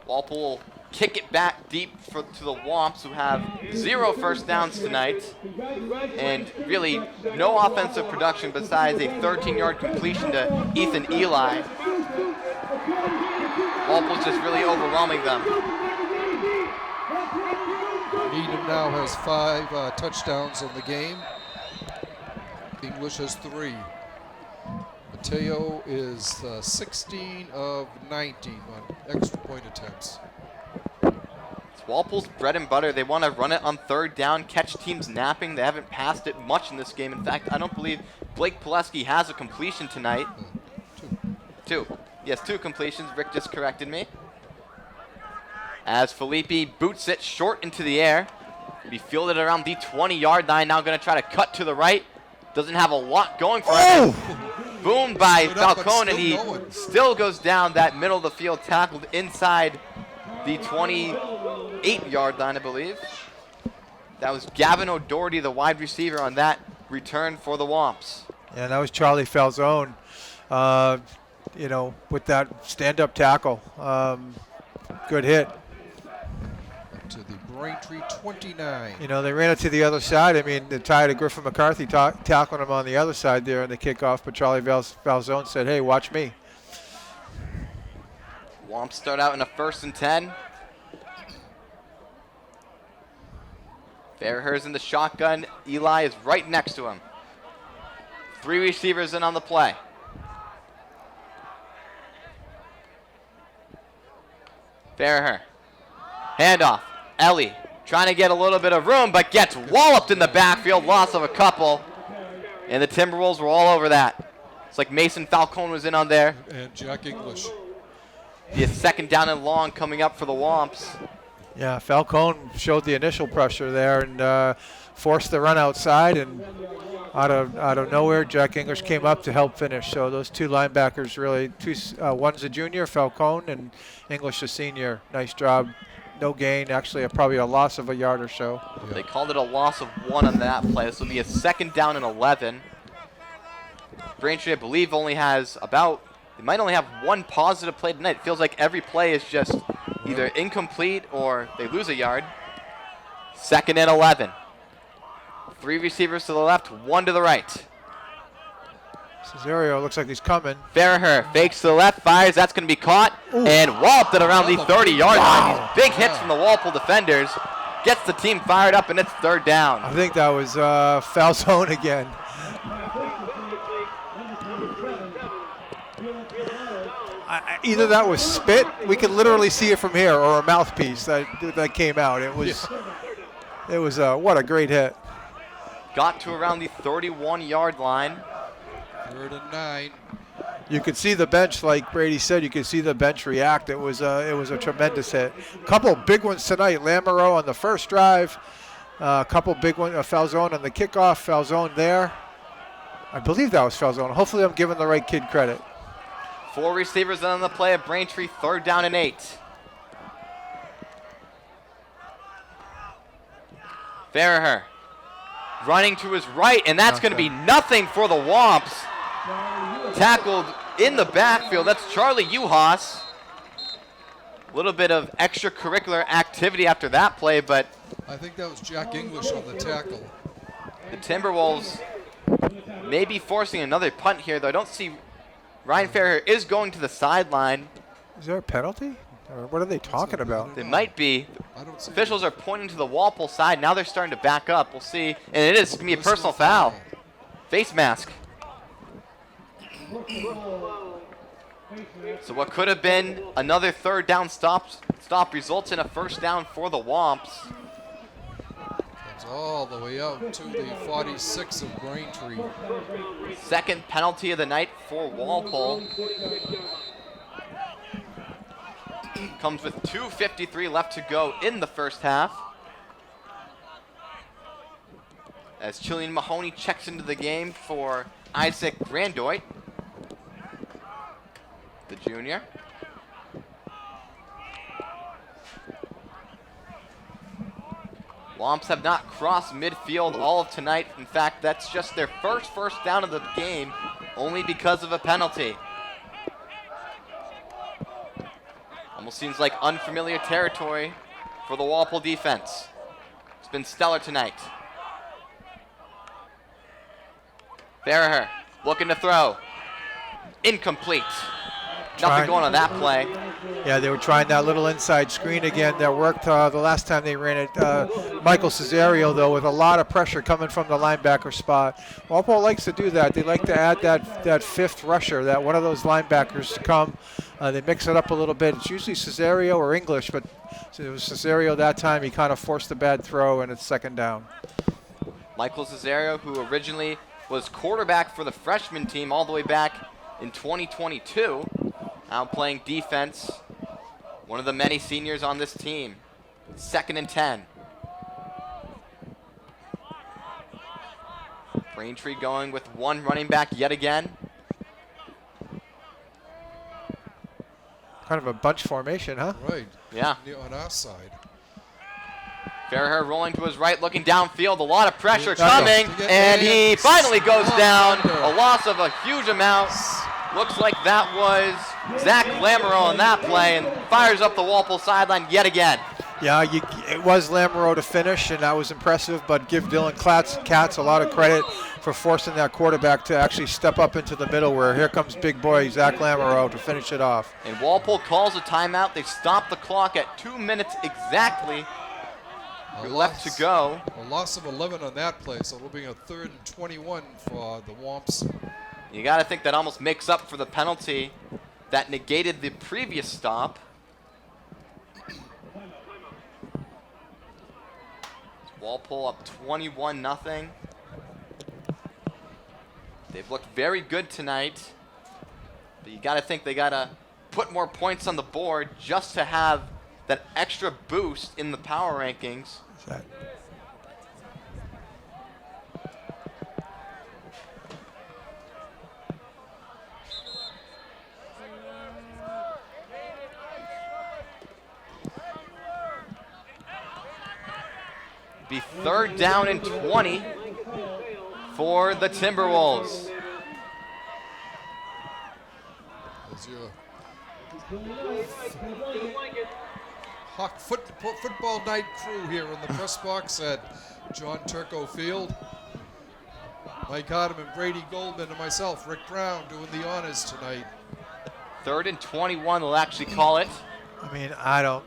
Walpole will kick it back deep to the Womps, who have 0 1st downs tonight. And really no offensive production besides a 13-yard completion to Ethan Eli. Walpole's just really overwhelming them. Needham now has 5 touchdowns in the game. English has 3. Mateo is 16 of 19 on extra point attempts. It's Walpole's bread and butter. They want to run it on 3rd down, catch teams napping. They haven't passed it much in this game. In fact, I don't believe Blake Pileski has a completion tonight. 2. He has 2 completions. Rick just corrected me. As Filippi boots it short into the air. He fielded around the 20-yard line. Now going to try to cut to the right. Doesn't have a lot going for him. Boomed by Falcone, and he still goes down that middle of the field, tackled inside the 28-yard line, I believe. That was Gavin O'Doherty, the wide receiver, on that return for the Womps. Yeah, that was Charlie Falzone, with that stand-up tackle. Good hit. Up to the Braintree 29. You know, they ran it to the other side. I mean, the tie to Griffin McCarthy tackling him on the other side there in the kickoff, but Charlie Falzone said, hey, watch me. Womps start out in a 1st and 10. Fairhurst in the shotgun. Eli is right next to him. 3 receivers in on the play. Fairhurst. Handoff. Ellie trying to get a little bit of room, but gets walloped in the backfield. Loss of a couple. And the Timberwolves were all over that. It's like Mason Falcone was in on there. And Jack English. The 2nd down and long coming up for the Womps. Yeah, Falcone showed the initial pressure there and forced the run outside, and out of nowhere, Jack English came up to help finish. So those 2 linebackers really, one's a junior, Falcone, and English a senior. Nice job. No gain, actually probably a loss of a yard or so. Yeah. They called it a loss of 1 on that play. This will be a 2nd down and 11. Braintree, I believe, they might only have 1 positive play tonight. It feels like every play is just either incomplete or they lose a yard. 2nd and 11. 3 receivers to the left, 1 to the right. Cesario looks like he's coming. Fairhurst fakes to the left, fires. That's going to be caught. Ooh. And walloped it around the 30-yard line. These big hits from the Walpole defenders. Gets the team fired up, and it's 3rd down. I think that was Falzone again. Either that was spit, we could literally see it from here, or a mouthpiece that came out. It was what a great hit. Got to around the 31-yard line. 3rd and 9. You could see the bench, like Brady said, you could see the bench react. It was a tremendous hit. A couple of big ones tonight. Lamoureux on the first drive. A couple big ones. Falzone on the kickoff. Falzone there. I believe that was Falzone. Hopefully I'm giving the right kid credit. 4 receivers on the play at Braintree, 3rd down and 8. Fairhurst running to his right, and that's going to be nothing for the Womps. Tackled in the backfield. That's Charlie Uhas. A little bit of extracurricular activity after that play, but I think that was Jack English on the tackle. The Timberwolves may be forcing another punt here, though I don't see. Ryan Fairhurst is going to the sideline. Is there a penalty? Or what are they talking about? They might be. Officials are pointing to the Walpole side. Now they're starting to back up. We'll see. And it is going to be a personal foul. Face mask. So what could have been another 3rd down stop results in a 1st down for the Womps. Comes all the way out to the 46 of Braintree. 2nd penalty of the night for Walpole. Comes with 2:53 left to go in the 1st half. As Chillian Mahoney checks into the game for Isaac Grandoit, the junior. Womps have not crossed midfield all of tonight. In fact, that's just their first down of the game, only because of a penalty. Almost seems like unfamiliar territory for the Walpole defense. It's been stellar tonight. Fairhurst looking to throw. Incomplete. Nothing going on that play. Yeah, they were trying that little inside screen again that worked the last time they ran it. Michael Cesario, though, with a lot of pressure coming from the linebacker spot. Walpole likes to do that. They like to add that 5th rusher, that one of those linebackers to come. They mix it up a little bit. It's usually Cesario or English, but it was Cesario that time. He kind of forced a bad throw, and it's 2nd down. Michael Cesario, who originally was quarterback for the freshman team all the way back in 2022, now playing defense. One of the many seniors on this team. 2nd and 10. Braintree going with 1 running back yet again. Kind of a bunch formation, huh? Right. Yeah. On our side. Fairhurst rolling to his right, looking downfield. A lot of pressure coming, and he finally goes down. A loss of a huge amount. Looks like that was Zach Lamoureux on that play and fires up the Walpole sideline yet again. Yeah, it was Lamoureux to finish, and that was impressive, but give Dylan Katz a lot of credit for forcing that quarterback to actually step up into the middle where here comes big boy Zach Lamoureux to finish it off. And Walpole calls a timeout. They stop the clock at 2 minutes exactly. Left to go. A loss of 11 on that play, so it'll be a 3rd and 21 for the Womps. You got to think that almost makes up for the penalty that negated the previous stop. Walpole up 21-0. They've looked very good tonight, but you got to think they got to put more points on the board just to have that extra boost in the power rankings. Be 3rd down and 20 for the Timberwolves. As your Hawk football night crew here in the press box at John Turco Field. Mike Hardeman, Brady Goldman, and myself, Rick Brown, doing the honors tonight. 3rd and 21, they'll actually call it. I mean, I don't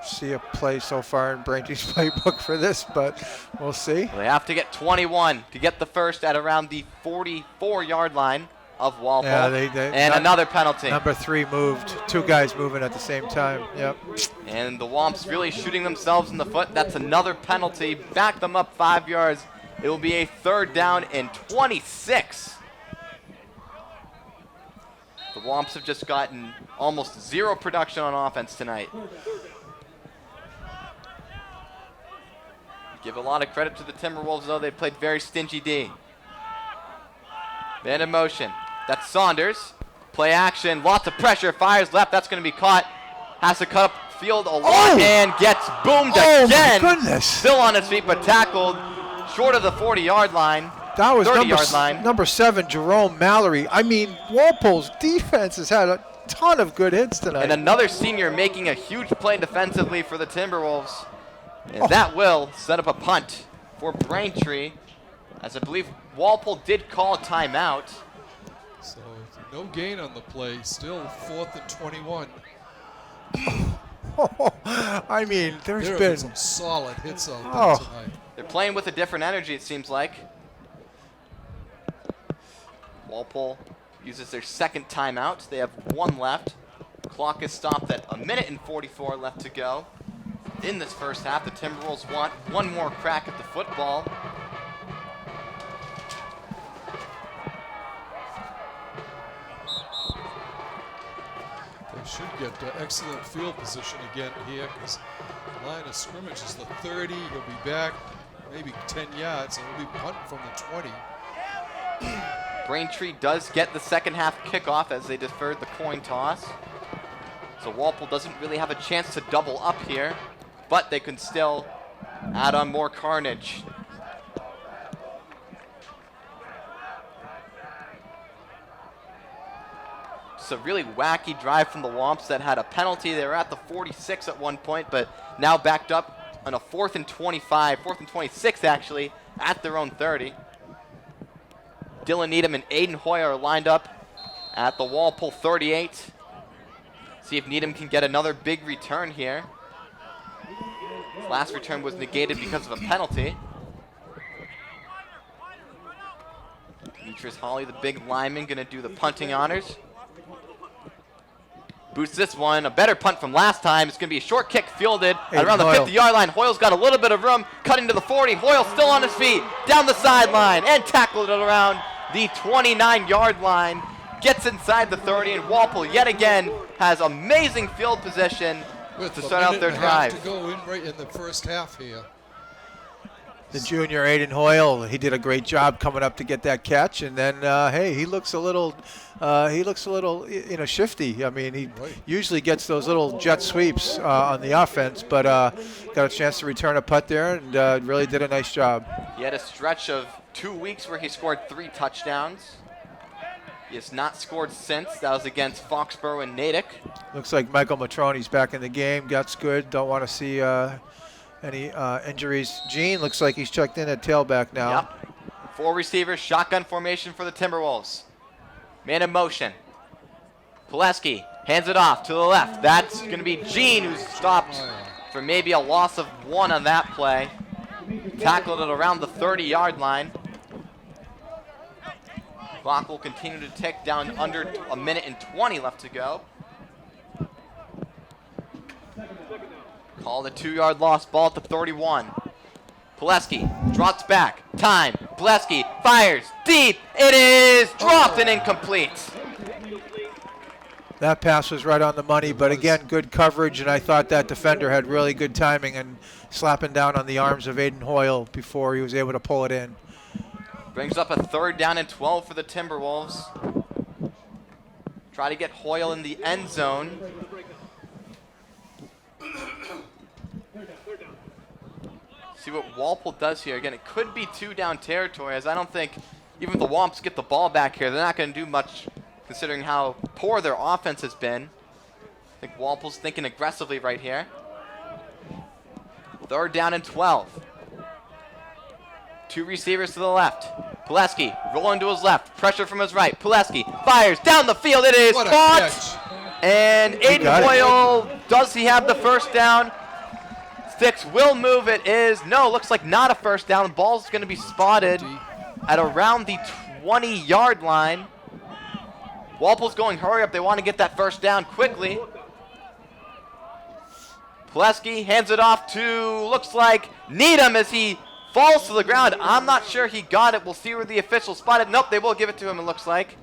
see a play so far in Braintree's playbook for this, but we'll see. They have to get 21 to get the first at around the 44-yard line of Walpole. Yeah, and another penalty. Number 3 moved. 2 guys moving at the same time. Yep. And the Womps really shooting themselves in the foot. That's another penalty. Back them up 5 yards. It will be a 3rd down and 26. The Womps have just gotten almost 0 production on offense tonight. Give a lot of credit to the Timberwolves, though. They played very stingy D. Man in motion. That's Saunders. Play action. Lots of pressure. Fires left. That's going to be caught. Has to cut up field a lot and gets boomed again. Oh, my goodness. Still on his feet, but tackled short of the 40-yard line. That was 30-yard line. number 7, Jerome Mallory. I mean, Walpole's defense has had a ton of good hits tonight. And another senior making a huge play defensively for the Timberwolves. And that will set up a punt for Braintree, as I believe Walpole did call a timeout. So no gain on the play, still 4th and 21. I mean, There there's have been some solid hits out there tonight. They're playing with a different energy, it seems like. Walpole uses their 2nd timeout. They have 1 left. Clock is stopped at 1 minute and 44 left to go. In this first half, the Timberwolves want 1 more crack at the football. They should get excellent field position again here, because the line of scrimmage is the 30. He'll be back maybe 10 yards, and it'll be punt from the 20. Braintree does get the second half kickoff as they deferred the coin toss. So Walpole doesn't really have a chance to double up here, but they can still add on more carnage. It's a really wacky drive from the Womps that had a penalty. They were at the 46 at one point, but now backed up on a 4th and 25, 4th and 26 actually, at their own 30. Dylan Needham and Aiden Hoyer are lined up at the Walpole 38. See if Needham can get another big return here. His last return was negated because of a penalty. Demetrius Hawley, the big lineman, going to do the punting honors. Boosts this one. A better punt from last time. It's going to be a short kick fielded at around the 50-yard line. Hoyle's got a little bit of room, cutting to the 40. Hoyle still on his feet, down the sideline, and tackled it around the 29-yard line. Gets inside the 30, and Walpole yet again has amazing field position to start out their drive. To go in right in the first half here. The junior Aiden Hoyle, he did a great job coming up to get that catch, and then hey, he looks a little shifty. I mean, he usually gets those little jet sweeps on the offense, but got a chance to return a putt there and really did a nice job. He had a stretch of 2 weeks where he scored 3 touchdowns. He has not scored since. That was against Foxborough and Natick. Looks like Michael Matroni's back in the game. Gut's good. Don't want to see any injuries. Gene looks like he's checked in at tailback now. Yep. 4 receivers, shotgun formation for the Timberwolves. Man in motion. Pileski hands it off to the left. That's going to be Gene, who's stopped for maybe a loss of 1 on that play. Tackled it around the 30-yard line. Clock will continue to tick down, under 1 minute and 20 left to go. Called a 2-yard loss, ball at the 31. Pileski drops back, time, Pileski fires, deep, it is dropped and incomplete. That pass was right on the money, but again, good coverage, and I thought that defender had really good timing and slapping down on the arms of Aiden Hoyle before he was able to pull it in. Brings up a 3rd down and 12 for the Timberwolves. Try to get Hoyle in the end zone. See what Walpole does here. Again, it could be 2-down territory, as I don't think even if the Womps get the ball back here, they're not going to do much considering how poor their offense has been. I think Walpole's thinking aggressively right here. 3rd down and 12. 2 receivers to the left. Pileski rolling to his left. Pressure from his right. Pileski fires down the field. It is What a caught. catch. And Aiden got it. Hoyle, does he have the first down? Sticks will move. It is. No, looks like not a first down. The ball's going to be spotted at around the 20-yard line. Walpole's going hurry up. They want to get that first down quickly. Pileski hands it off to, looks like, Needham as he falls to the ground. I'm not sure he got it. We'll see where the officials spot it. Nope, they will give it to him, it looks like.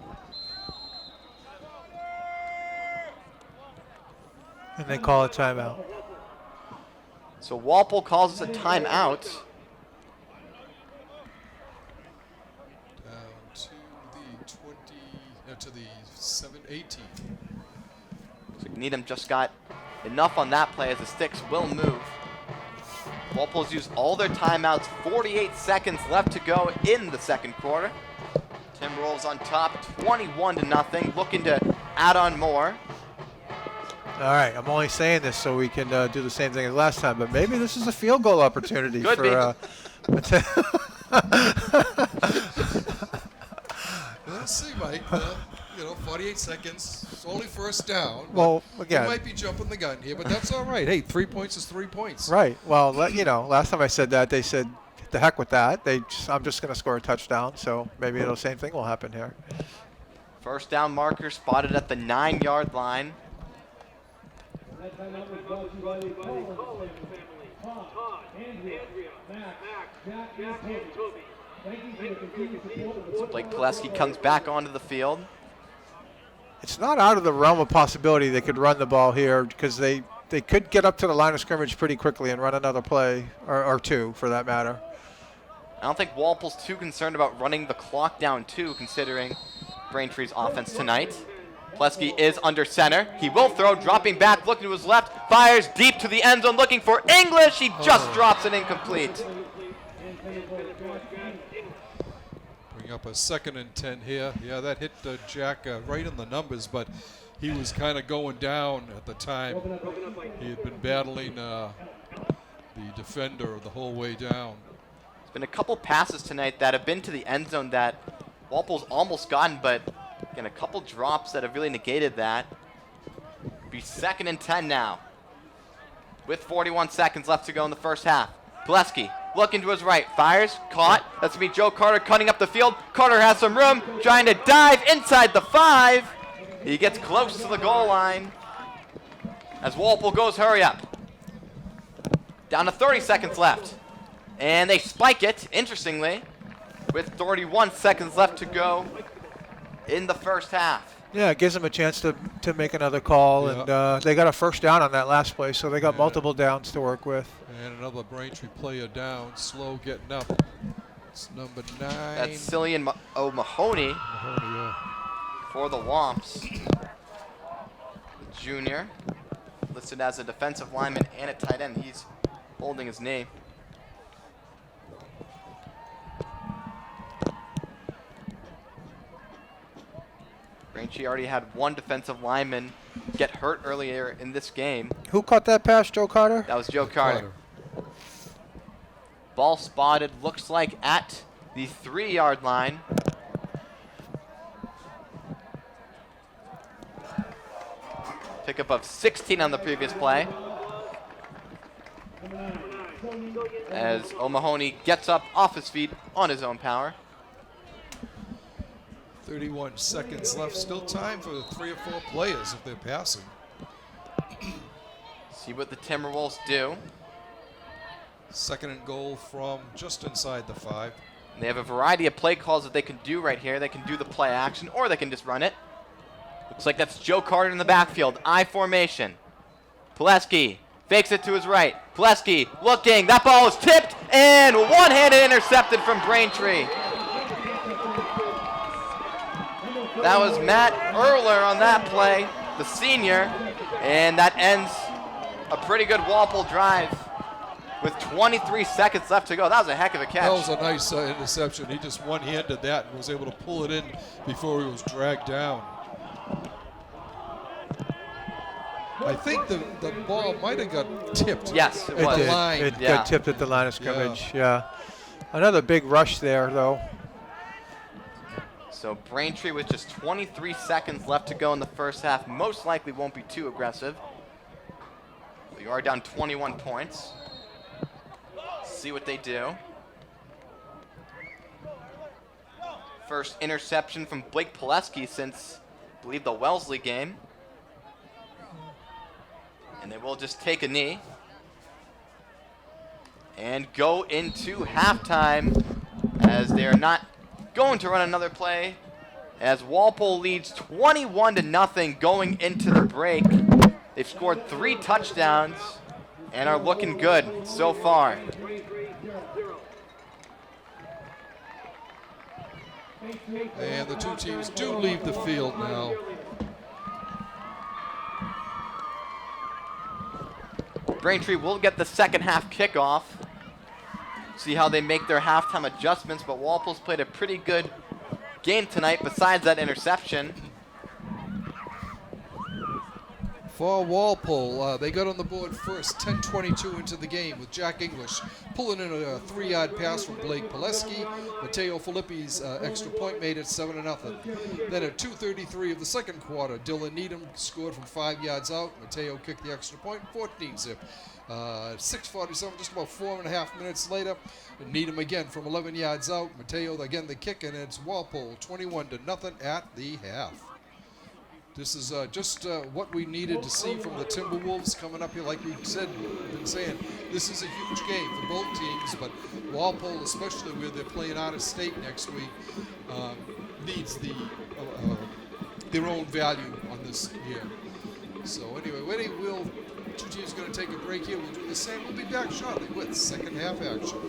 And they call a timeout. So Walpole calls us a timeout. Down to the 20, to the 7-18. So Needham just got enough on that play as the sticks will move. Walpole's used all their timeouts. 48 seconds left to go in the second quarter. Timberwolves on top, 21-0, looking to add on more. All right, I'm only saying this so we can do the same thing as last time, but maybe this is a field goal opportunity Could be. Let's see, Mike. 48 seconds. It's only first down. Well, You again, might be jumping the gun here, but that's all right. Hey, 3 points is 3 points. right. Well, last time I said that, they said, the heck with that. I'm just going to score a touchdown, so maybe the same thing will happen here. First down marker spotted at the 9-yard line. That timeout was brought to you by the Collins family. Todd, Andrea, Max, Jack, and Toby. Thank you for the continued support of the So Blake Pileski comes back onto the field. It's not out of the realm of possibility they could run the ball here because they could get up to the line of scrimmage pretty quickly and run another play, or 2 for that matter. I don't think Walpole's too concerned about running the clock down too, considering Braintree's offense tonight. Pileski is under center. He will throw, dropping back, looking to his left, fires deep to the end zone, looking for English. He just drops it incomplete. Bring up a 2nd and 10 here. Yeah, that hit Jack right in the numbers, but he was kind of going down at the time. He had been battling the defender the whole way down. There's been a couple passes tonight that have been to the end zone that Walpole's almost gotten, but again, a couple drops that have really negated that. Be 2nd and 10 now, with 41 seconds left to go in the first half. Pileski looking to his right, fires, caught. That's going to be Joe Carter cutting up the field. Carter has some room, trying to dive inside the 5. He gets close to the goal line as Walpole goes hurry up. Down to 30 seconds left. And they spike it, interestingly, with 31 seconds left to go in the first half. Yeah, it gives them a chance to make another call, Yeah. and they got a first down on that last play, so they got multiple downs to work with. And another Braintree player down, slow getting up. It's number 9. That's Cillian O'Mahony Mahoney, yeah. for the Womps. The junior, listed as a defensive lineman and a tight end. He's holding his knee. Braintree already had one defensive lineman get hurt earlier in this game. Who caught that pass, Joe Carter? That was Joe Carter. Ball spotted, looks like at the 3-yard line. Pickup of 16 on the previous play. As O'Mahony gets up off his feet on his own power. 31 seconds left. Still time for 3 or 4 players if they're passing. See what the Timberwolves do. 2nd and goal from just inside the 5. And they have a variety of play calls that they can do right here. They can do the play action, or they can just run it. Looks like that's Joe Carter in the backfield. I formation. Pileski fakes it to his right. Pileski looking. That ball is tipped and one-handed intercepted from Braintree. That was Matt Erler on that play, the senior, and that ends a pretty good Walpole drive with 23 seconds left to go. That was a heck of a catch. That was a nice interception. He just one-handed that and was able to pull it in before he was dragged down. I think the ball might have got tipped. Yes, it at was. the line. It Yeah. got tipped at the line of scrimmage, yeah. Another big rush there, though. So Braintree with just 23 seconds left to go in the first half most likely won't be too aggressive. We are down 21 points. See what they do. First interception from Blake Pileski since, I believe, the Wellesley game. And they will just take a knee and go into halftime as they are not going to run another play as Walpole leads 21-0 going into the break. They've scored 3 touchdowns and are looking good so far. And the 2 teams do leave the field now. Braintree will get the second half kickoff. See how they make their halftime adjustments, but Walpole's played a pretty good game tonight besides that interception. For Walpole, they got on the board first, 10:22 into the game with Jack English pulling in a 3-yard pass from Blake Pileski. Mateo Filippi's extra point made it 7-0. Then at 2:33 of the second quarter, Dylan Needham scored from 5 yards out. Mateo kicked the extra point, 14-zip. 6:47, just about 4.5 minutes later, Needham again from 11 yards out. Mateo again the kick, and it's Walpole 21-0 at the half. This is just what we needed to see from the Timberwolves coming up here. Like we said, been saying, this is a huge game for both teams, but Walpole, especially where they're playing out of state next week, needs their own value on this year. So anyway, 2 teams going to take a break here. We'll do the same. We'll be back shortly with second half action.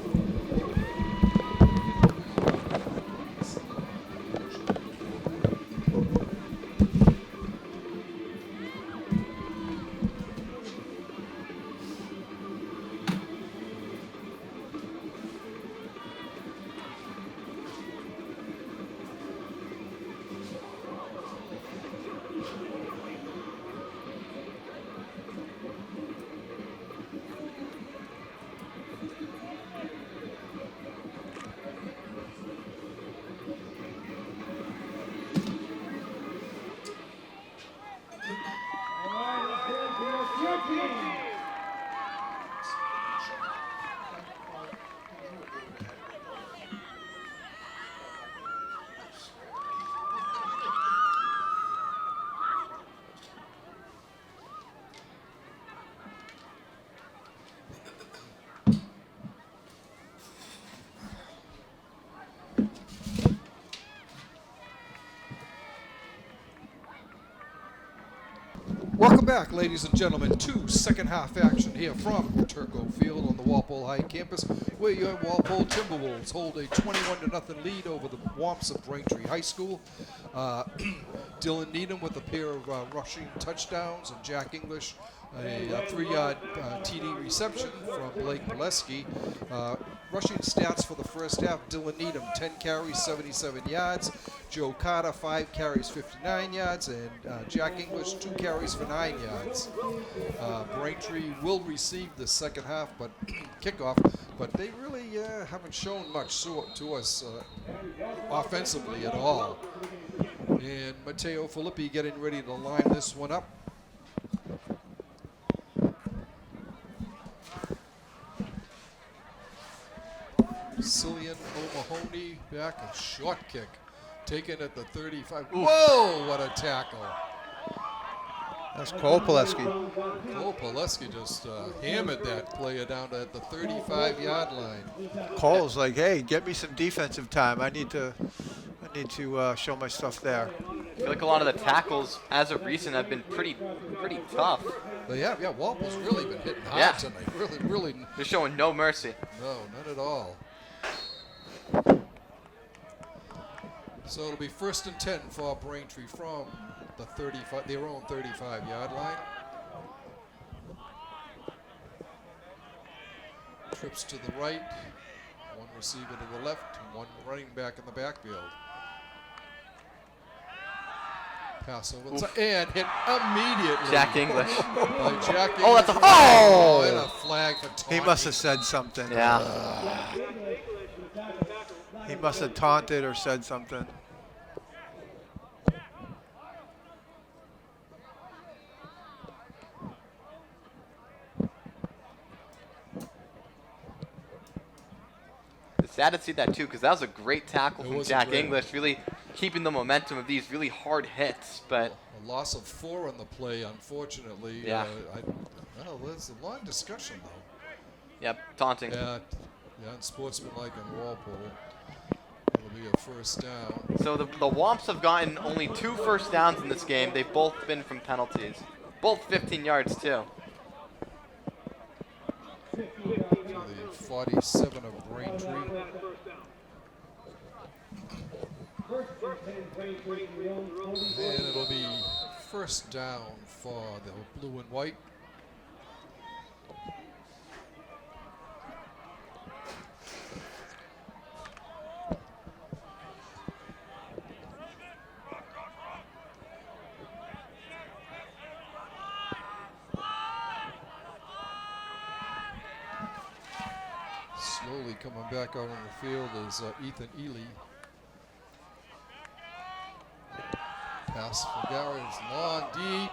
Welcome back, ladies and gentlemen, to second half action here from Turco Field on the Walpole High campus, where your Walpole Timberwolves hold a 21-0 lead over the Womps of Braintree High School. Dylan Needham with a pair of rushing touchdowns, and Jack English A 3-yard TD reception from Blake Pileski. Rushing stats for the first half: Dylan Needham, 10 carries, 77 yards. Joe Carter, 5 carries, 59 yards. And Jack English, 2 carries for 9 yards. Braintree will receive the second half kickoff, but they really haven't shown much to us offensively at all. And Matteo Filippi getting ready to line this one up. Cillian O'Mahony back, a short kick taken at the 35. Oof. Whoa, what a tackle. That's Cole Pileski. Cole Pileski just hammered that player down at the 35-yard line. Cole's like, hey, get me some defensive time. I need to show my stuff there. I feel like a lot of the tackles, as of recent, have been pretty tough. They have, yeah. Walpole's really been hitting hard tonight. Really. They're showing no mercy. No, not at all. So it'll be 1st and 10 for Braintree from the 35, their own 35-yard line. Trips to the right, one receiver to the left, one running back in the backfield. Pass over and hit immediately. Jack English. By Jack English. Oh, that's a and a flag for taunting. He must have said something. Yeah. He must have taunted or said something. It's sad to see that too, because that was a great tackle from Jack great. English, really keeping the momentum of these really hard hits. But a loss of 4 on the play, unfortunately. Yeah. Well, there's a long discussion though. Yep, taunting. Yeah, unsportsmanlike in Walpole. It'll be a first down. So the Womps have gotten only 2 first downs in this game. They've both been from penalties. Both 15 yards too. To the 47 of Braintree. And it'll be first down for the blue and white. Slowly coming back out on the field is Ethan Ely. Pass for Gary is long, deep,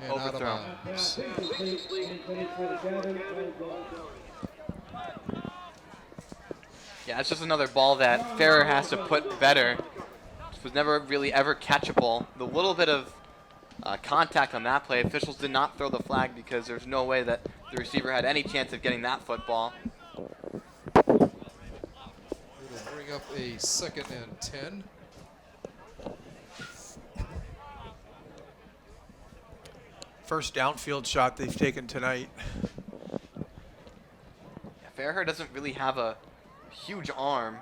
and out of bounds. Yeah, it's just another ball that Ferrer has to put better. This was never really ever catchable. The little bit of contact on that play, officials did not throw the flag because there's no way that the receiver had any chance of getting that football. It'll bring up a 2nd and 10. First downfield shot they've taken tonight. Yeah, Ferrer doesn't really have a huge arm,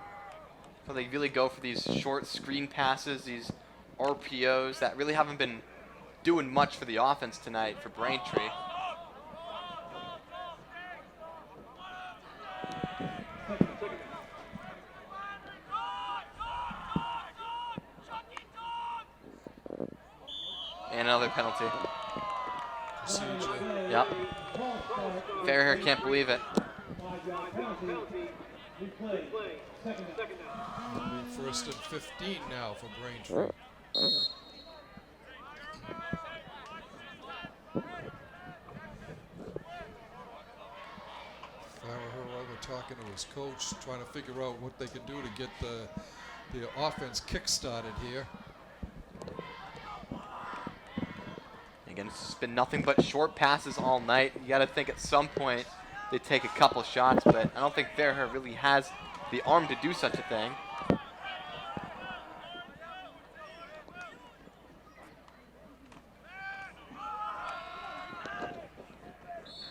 so they really go for these short screen passes, these RPOs that really haven't been doing much for the offense tonight for Braintree. And another penalty. Procedure. Yep. Ferrer can't believe it. It'll be 1st and 15 now for Braintree. Farrah talking to his coach, trying to figure out what they can do to get the offense kick-started here. Again, it's been nothing but short passes all night. You got to think at some point they take a couple shots, but I don't think Ferrer really has the arm to do such a thing.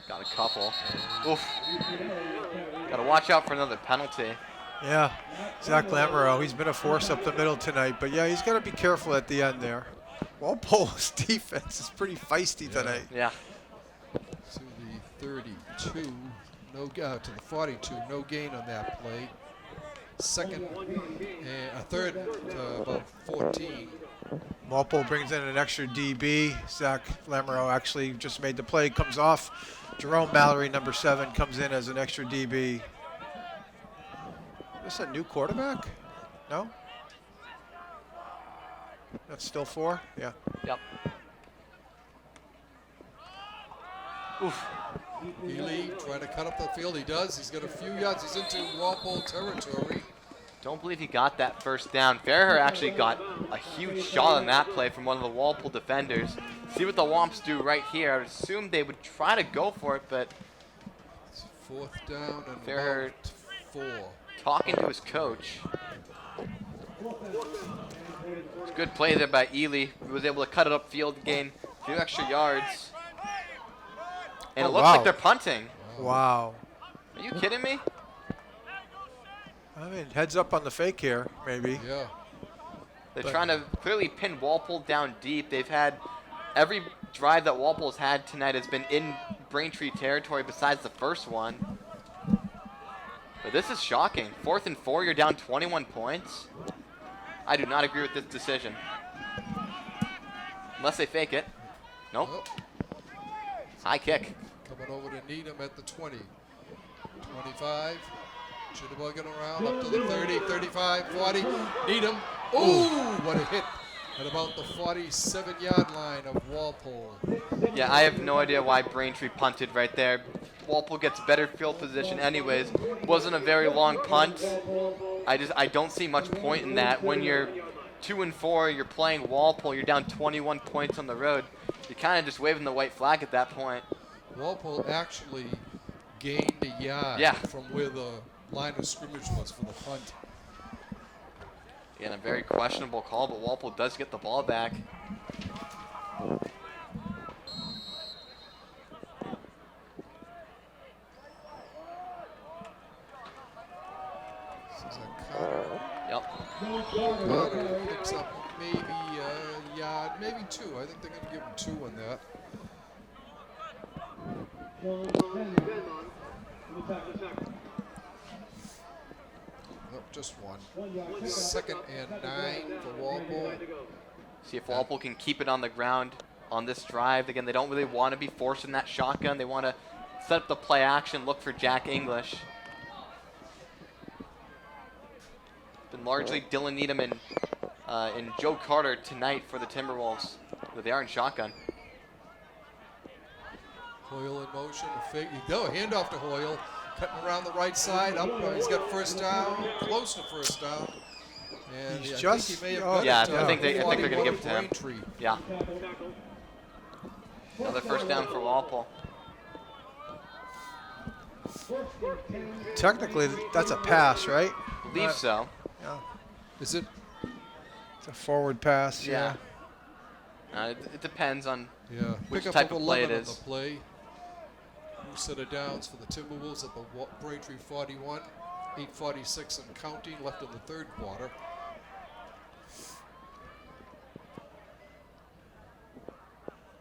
Got a couple. Oof. Got to watch out for another penalty. Yeah, Zach Lamoureux, he's been a force up the middle tonight, but yeah, he's got to be careful at the end there. Walpole's defense is pretty feisty tonight. Yeah. To the 32, to the 42, no gain on that play. Second and a third, about 14. Walpole brings in an extra DB. Zach Lamoureux actually just made the play, comes off. Jerome Mallory, number 7, comes in as an extra DB. Is this a new quarterback? No? That's still 4? Yeah. Yep. Oof. Ely trying to cut up the field. He does. He's got a few yards. He's into Walpole territory. Don't believe he got that first down. Fairhair actually got a huge shot on that play from one of the Walpole defenders. See what the Womps do right here. I would assume they would try to go for it, but It's 4th down and Fairhair about 4. talking to his coach. It's a good play there by Ely. He was able to cut it upfield, gain a few extra yards. And Oh, it looks wow. like they're punting. Wow. Are you kidding me? I mean, heads up on the fake here, maybe. Yeah. They're trying to clearly pin Walpole down deep. They've had every drive that Walpole's had tonight has been in Braintree territory besides the first one. But this is shocking. 4th and 4, you're down 21 points. I do not agree with this decision. Unless they fake it. Nope. Oh, High kick. coming over to Needham at the 20. 25. Jitterbug getting around up to the 30, 35, 40. Needham. Ooh, what a hit at about the 47-yard line of Walpole. Yeah, I have no idea why Braintree punted right there. Walpole gets better field position anyways. Wasn't a very long punt. I don't see much point in that. When you're 2 and 4, you're playing Walpole, you're down 21 points on the road. You're kind of just waving the white flag at that point. Walpole actually gained a yard from where the line of scrimmage was for the punt. Again, a very questionable call, but Walpole does get the ball back. This is a Carter. Yep. Carter picks up maybe a yard, maybe 2. I think they're going to give him 2 on that. Oh, just 1. 2nd and 9 for Walpole. See if Walpole can keep it on the ground on this drive. Again, they don't really want to be forcing that shotgun. They want to set up the play action, look for Jack English. Been largely Dylan Needham and Joe Carter tonight for the Timberwolves, but they are in shotgun. Hoyle in motion. A fake. No, handoff to Hoyle. Cutting around the right side. Up. He's got first down. Close to first down. And He's I just- think he may have oh, got Yeah, it, I think they're going to 41 give it to him. Braintree. Yeah. Another first down for Walpole. Technically, that's a pass, right? I believe so. Yeah. Is it? It's a forward pass, yeah. It depends on Yeah. Which Pick up type of of play 11 it on is. the play. New set of downs for the Timberwolves at the Braintree 41. 8:46 and counting left in the 3rd quarter.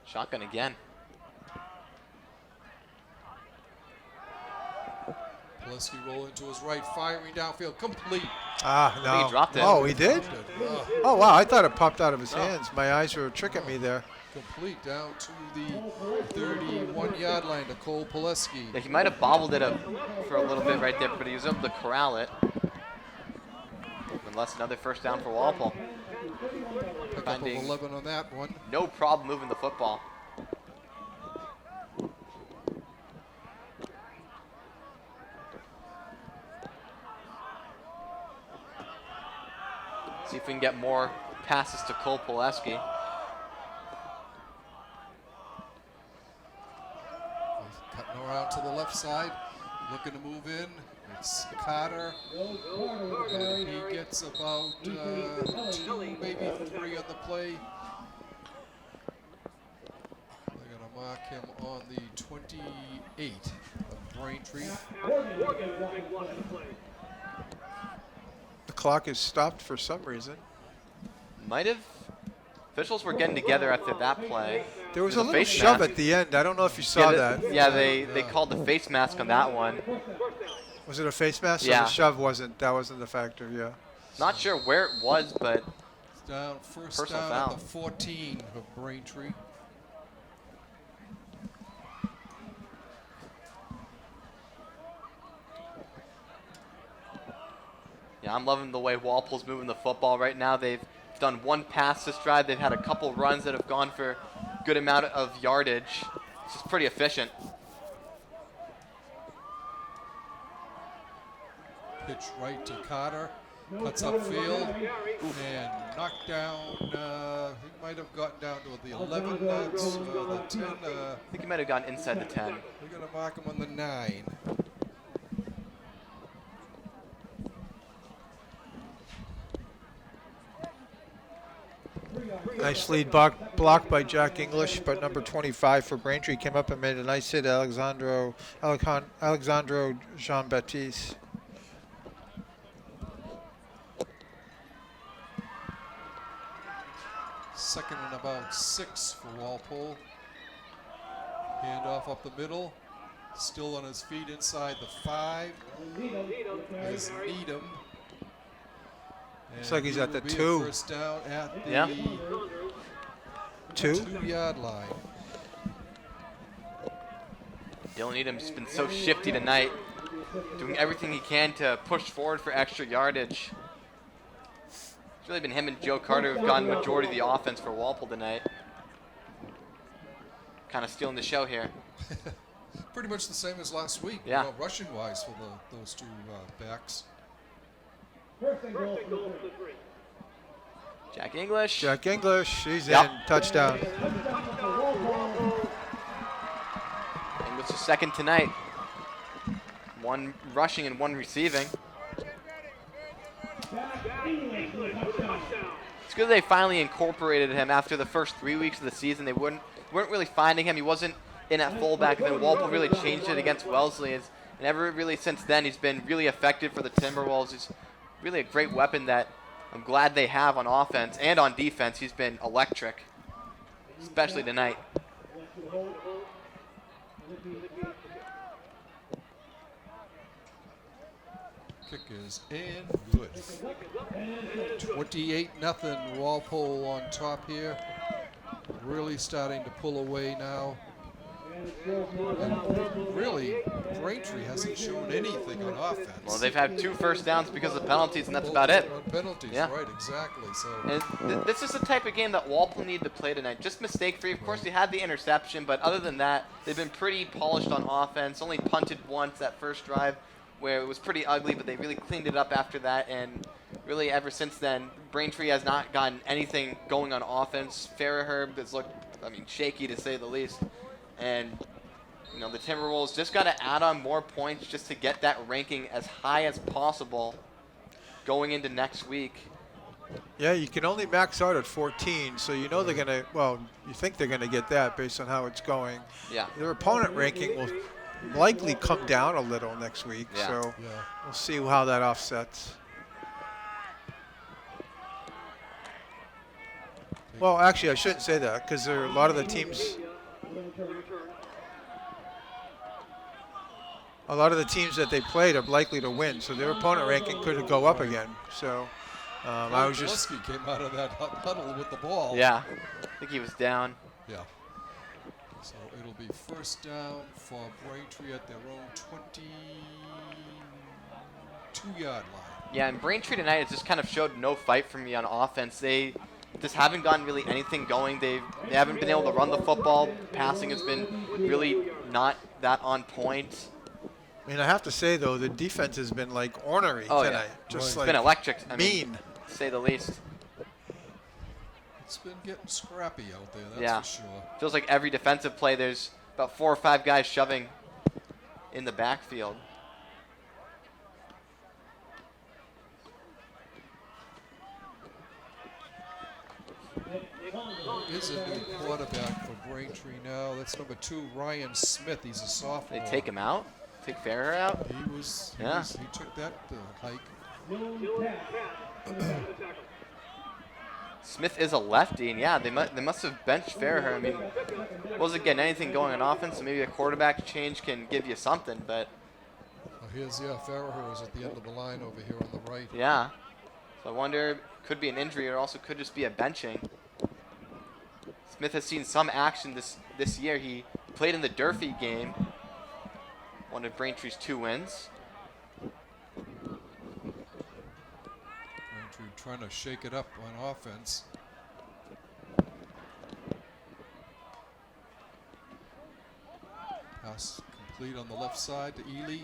Shotgun again. Pileski rolling to his right, firing downfield, complete. Ah, think no. he dropped it. Oh, he did? Ugh, Oh, wow. I thought it popped out of his hands. My eyes were tricking me there. complete down to the 31-yard line to Cole Pileski. Yeah, he might have bobbled it up for a little bit right there, but he was able to corral it. Unless another first down for Walpole. Pick up of Finding 11 on that one. no problem moving the football. See if we can get more passes to Cole Pileski. Cutting around to the left side, looking to move in. It's Carter. And he gets about 2, maybe 3 on the play. They're going to mark him on the 28 of Braintree. The clock is stopped for some reason. Might have Officials were getting together after that play. There was a There's little face shove mask. at the end. I don't know if you saw Yeah, that. yeah, they called the face mask on that one. Was it a face mask? So Yeah. the shove wasn't. That wasn't the factor. Yeah. Not sure where it was, but Down, first Personal down foul. at the 14 of Braintree. yeah, I'm loving the way Walpole's moving the football right now. They've done one pass this drive. They've had a couple runs that have gone for a good amount of yardage. It's just pretty efficient. Pitch right to Carter. Cuts upfield and knocked down. He might have gotten down to the 11, the 10. I think he might have gone inside the 10. We're going to mark him on the 9. Nice lead block by Jack English, but number 25 for Braintree came up and made a nice hit. Alexandro Jean-Baptiste. Second and about 6 for Walpole. Handoff up the middle. Still on his feet inside the 5. Is Needham. Looks like he's at the And he 2. will be a first down at the Yeah. 2. 2-yard line. Dylan Needham's been so shifty tonight, doing everything he can to push forward for extra yardage. It's really been him and Joe Carter who've gotten the majority of the offense for Walpole tonight. Kind of stealing the show here. Pretty much the same as last week. Yeah. Rushing-wise for those two backs. First and goal for the three. Jack English. Jack English, he's Yep. in. Touchdown. English is second tonight. One rushing and one receiving. It's good they finally incorporated him after the first 3 weeks of the season. They weren't really finding him. He wasn't in at fullback, and then Walpole really changed it against Wellesley. And ever really since then, he's been really effective for the Timberwolves. He's really a great weapon that I'm glad they have on offense and on defense. He's been electric, especially tonight. Kick is in. Good. 28-0 Walpole on top here. Really starting to pull away now. And really, Braintree hasn't shown anything on offense. Well, they've had 2 first downs because of penalties, and that's about it. On penalties, Yeah. right, exactly. So And this is the type of game that Walpole need to play tonight. Just mistake-free. Of course, they had the interception, but other than that, they've been pretty polished on offense. Only punted once that first drive where it was pretty ugly, but they really cleaned it up after that. And really, ever since then, Braintree has not gotten anything going on offense. Farrahurb has looked, shaky to say the least. And the Timberwolves just got to add on more points just to get that ranking as high as possible going into next week. Yeah, you can only max out at 14, so you know they're going to, well, you think they're going to get that based on how it's going. Yeah. Their opponent ranking will likely come down a little next week, Yeah. so yeah. we'll see how that offsets. Well, actually, I shouldn't say that because there are a lot of the teams. A lot of the teams that they played are likely to win, so their opponent ranking could go up again. So I was just. Gillespie came out of that huddle with the ball. Yeah. I think he was down. Yeah. So it'll be first down for Braintree at their own 22-yard line. Yeah, and Braintree tonight has just kind of showed no fight for me on offense. They just haven't gotten really anything going. They haven't been able to run the football. Passing has been really not that on point. I mean, I have to say though, the defense has been like ornery Oh, tonight. yeah. Just It's like been electric. mean. To say the least. It's been getting scrappy out there, that's Yeah. for sure. Feels like every defensive play, there's about 4 or 5 guys shoving in the backfield. Is a new quarterback for Braintree now. That's number 2, Ryan Smith. He's a sophomore. They take him out? Take Farrer out? He took that hike. Smith is a lefty, and yeah, they must have benched Farrah. I mean, wasn't getting anything going on offense, so maybe a quarterback change can give you something, but. Here's, Farrah is at the end of the line over here on the right. Yeah. So I wonder, could be an injury or also could just be a benching. Smith has seen some action this year. He played in the Durfee game, one of Braintree's 2 wins. Braintree trying to shake it up on offense. Pass complete on the left side to Ely.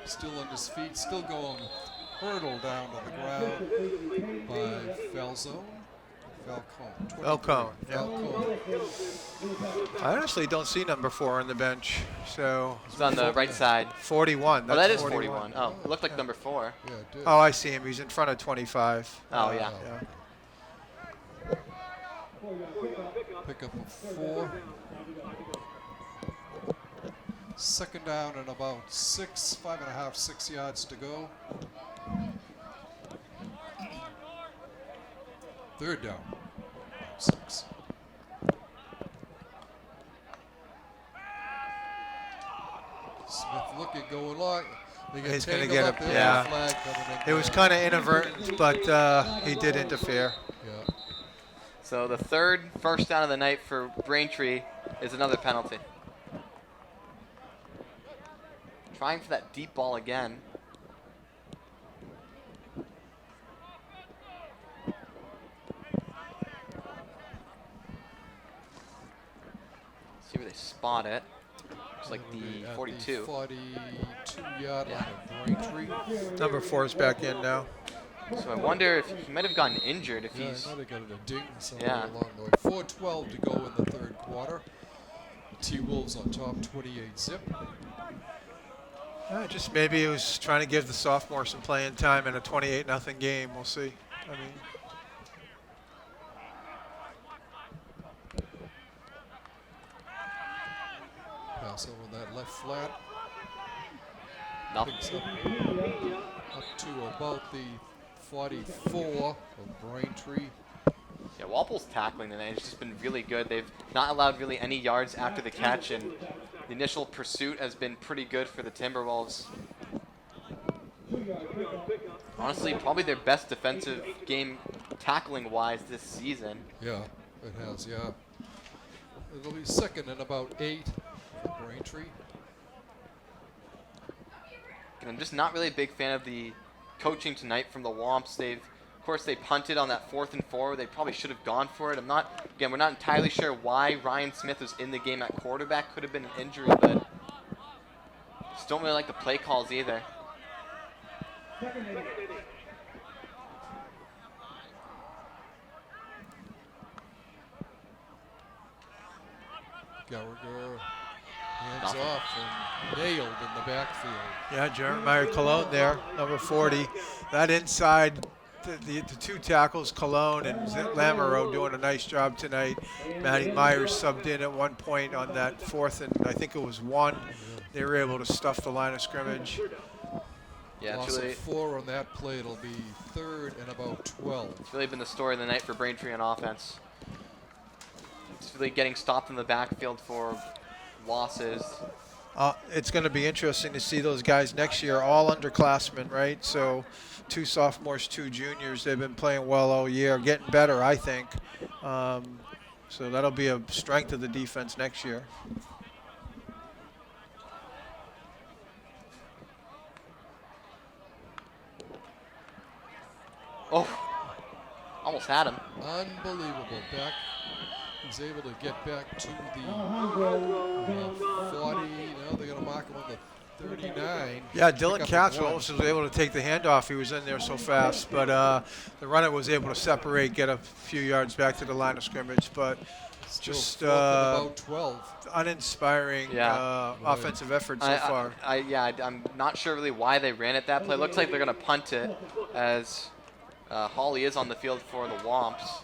Still on his feet, still going hurdle down to the ground by Falcone. Falcone, yeah. Falcone. I honestly don't see number 4 on the bench. So He's on the right side. 41. Oh, That's that is 41. Oh, it looked like number 4. Yeah, it did. Oh, I see him. He's in front of 25. Oh, yeah. Pick up of 4. Second down and about 5.5, 6 yards to go. Third down, about 6. Smith looking, going long. He's going to get up. Yeah. Flag coming in It was there. kind of inadvertent, but he did interfere. Yeah. So the third first down of the night for Braintree is another penalty. Trying for that deep ball again. See where they spot it. Looks like the At 42. The 42-yard line of Braintree. Number 4 is back in now. So I wonder if he might have gotten injured if Yeah, he's. he might have got a ding somewhere Yeah. along the way. 4:12 to go in the third quarter. T-Wolves on top, 28 zip. Just maybe he was trying to give the sophomore some playing time in a 28-0 game. We'll see. I mean, Pass over that left flat. Nothing. Picks up to about the 44 of Braintree. Yeah, Walpole's tackling tonight has just been really good. They've not allowed really any yards after the catch, and the initial pursuit has been pretty good for the Timberwolves. Honestly, probably their best defensive game tackling-wise this season. Yeah, it has, yeah. It'll be second and about 8 for Braintree. And I'm just not really a big fan of the coaching tonight from the Womps. Of course, they punted on that 4th and 4. They probably should have gone for it. We're not entirely sure why Ryan Smith was in the game at quarterback. Could have been an injury, but just don't really like the play calls either. Gallagher hands Nothing. off and nailed in the backfield. yeah, Jeremiah Cologne there, number 40. That inside, the 2 tackles, Cologne and Lamoureux doing a nice job tonight. Matty Myers subbed in at one point on that 4th and I think it was 1. They were able to stuff the line of scrimmage. Yeah, Loss it's really, of 4 on that play. It'll be 3rd and about 12. it's really been the story of the night for Braintree on offense. It's really getting stopped in the backfield for losses. It's going to be interesting to see those guys next year, all underclassmen, right? So 2 sophomores, 2 juniors. They've been playing well all year, getting better, I think. So that'll be a strength of the defense next year. Oh, almost had him. Unbelievable. He's able to get back to the 40. Now they're going to mark him on the 39. Yeah, Pick Dylan up Katz one. almost was able to take the handoff. He was in there so fast, but the runner was able to separate, get a few yards back to the line of scrimmage. But Still just 4th and about 12. uninspiring offensive effort so far. I'm not sure really why they ran it that play. Looks like they're going to punt it as Hawley is on the field for the Womps.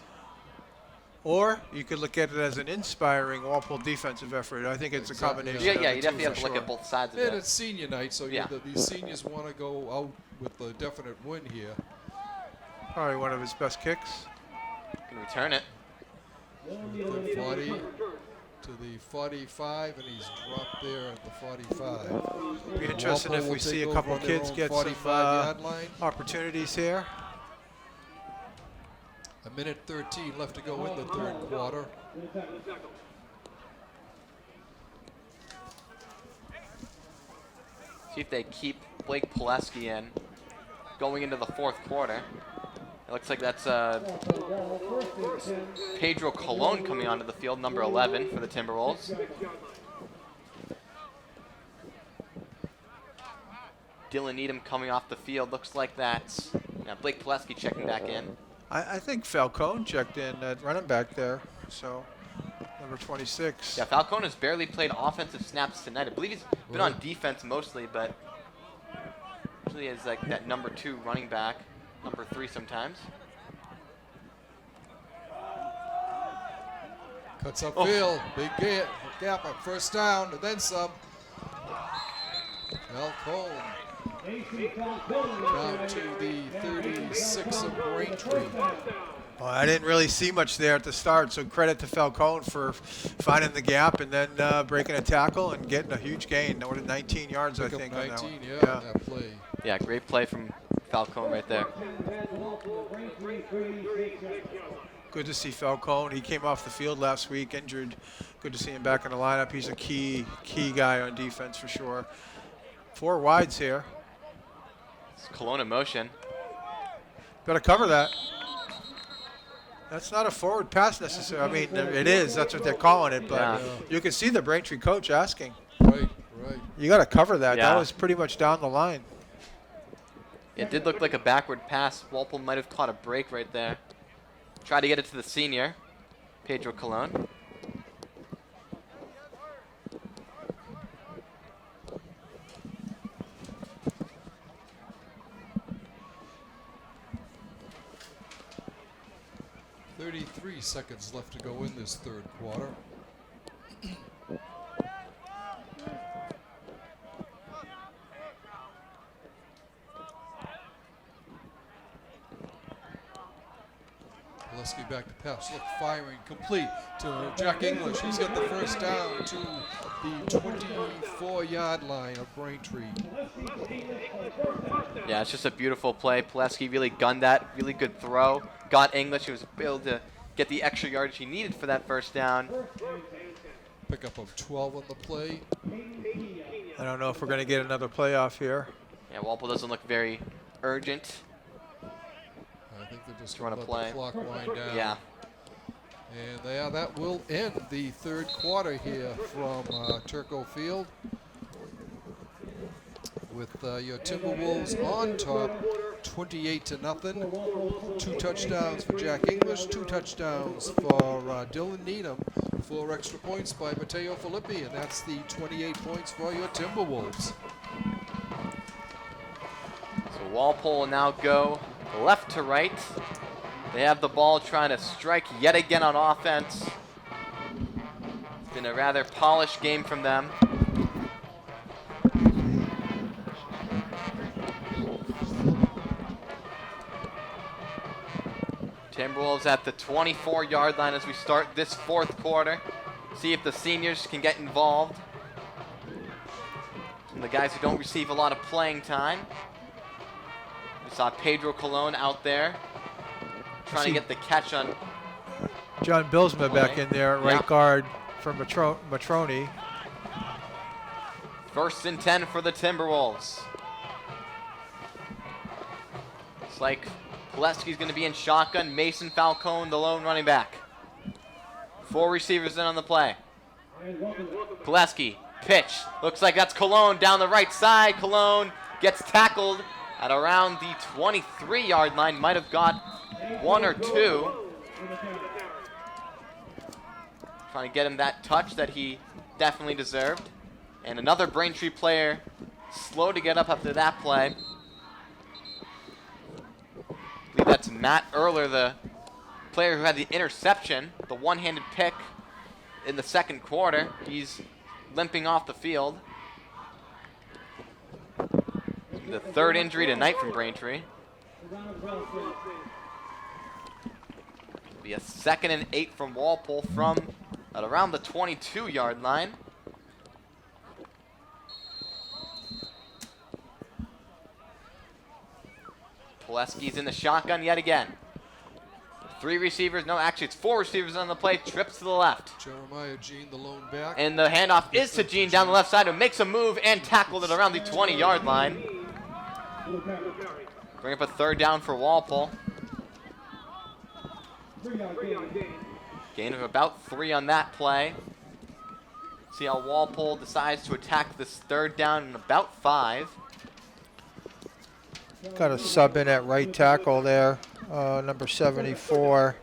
Or you could look at it as an inspiring Walpole defensive effort. I think it's a combination. Yeah, of you the definitely two have to for look at sure. both sides of And it. it's senior night, so Yeah. these seniors want to go out with a definite win here. Probably one of his best kicks. Going to return it. From the 40 to the 45, and he's dropped there at the 45. Be interesting if Walpole we will see take a over couple on their kids own get some 45-yard line. opportunities here. A minute 13 left to go in the third quarter. See if they keep Blake Pileski in going into the fourth quarter. It looks like that's Pedro Colon coming onto the field, number 11 for the Timberwolves. Dylan Needham coming off the field. Looks like that's Blake Pileski checking back in. I think Falcone checked in at running back there, so number 26. Yeah, Falcone has barely played offensive snaps tonight. I believe he's been on defense mostly, but usually is like that number 2 running back, number 3 sometimes. Cuts upfield, big gap up, first down, and then some. Falcone down to the 36 of Braintree. Well, I didn't really see much there at the start, so credit to Falcone for finding the gap and then breaking a tackle and getting a huge gain. 19 yards, I think. 19, on that one. yeah, that play. Yeah, great play from Falcone right there. Good to see Falcone. He came off the field last week, injured. Good to see him back in the lineup. He's a key guy on defense for sure. 4 wides here. It's Cologne in motion. Got to cover that. That's not a forward pass necessarily. I mean, it is. That's what they're calling it. But Yeah. you can see the Braintree coach asking. Right. You got to cover that. Yeah. That was pretty much down the line. It did look like a backward pass. Walpole might have caught a break right there. Tried to get it to the senior, Pedro Colon. .33 seconds left to go in this third quarter. Pileski back to pass. Look, firing complete to Jack English. He's got the first down to the 24-yard line of Braintree. Yeah, it's just a beautiful play. Pileski really gunned that. Really good throw. Got English. He was able to get the extra yardage he needed for that first down. Pickup of 12 on the play. I don't know if we're going to get another playoff here. Yeah, Walpole doesn't look very urgent. I think they're just Trying going to to let play. the clock wind down. Yeah. And that will end the third quarter here from Turco Field, with your Timberwolves on top, 28-0. 2 touchdowns for Jack English, 2 touchdowns for Dylan Needham, 4 extra points by Matteo Filippi, and that's the 28 points for your Timberwolves. So Walpole will now go left to right. They have the ball, trying to strike yet again on offense. It's been a rather polished game from them. Timberwolves at the 24-yard line as we start this fourth quarter. See if the seniors can get involved. And the guys who don't receive a lot of playing time. We saw Pedro Colon out there trying to get the catch on. John Bilsma back in there, right Yeah. guard for Matroni. 1st and 10 for the Timberwolves. It's like Pileski's going to be in shotgun. Mason Falcone, the lone running back. 4 receivers in on the play. Pileski, pitch. Looks like that's Colon down the right side. Colon gets tackled at around the 23-yard line. Might have got 1 or 2. Trying to get him that touch that he definitely deserved. And another Braintree player slow to get up after that play. I believe that's Matt Erler, the player who had the interception, the one-handed pick in the second quarter. He's limping off the field. The 3rd injury tonight from Braintree. Be Be a 2nd and 8 from Walpole from at around the 22-yard line. Pileski's in the shotgun yet again. 3 receivers, no, actually it's 4 receivers on the play, trips to the left. Jeremiah Jean, the lone back. And the handoff is to Jean down the left side, who makes a move and tackled it around the 20-yard line. Bring up a 3rd down for Walpole. Gain of about 3 on that play. See how Walpole decides to attack this 3rd down in about 5. Got a sub in at right tackle there, number 74.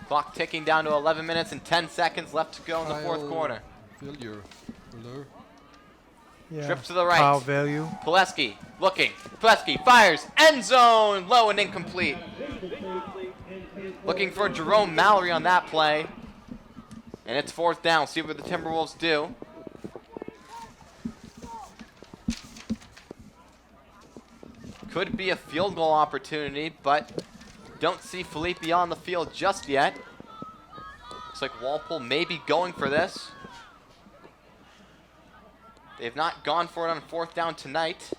Clock ticking down to 11 minutes and 10 seconds left to go in the 4th quarter. Yeah. Trips to the right. Kyle Value. Pileski looking. Pileski fires. End zone. Low and incomplete. Looking for Jerome Mallory on that play. And it's 4th down. See what the Timberwolves do. Could be a field goal opportunity, but don't see Felipe on the field just yet. Looks like Walpole may be going for this. They've not gone for it on 4th down tonight.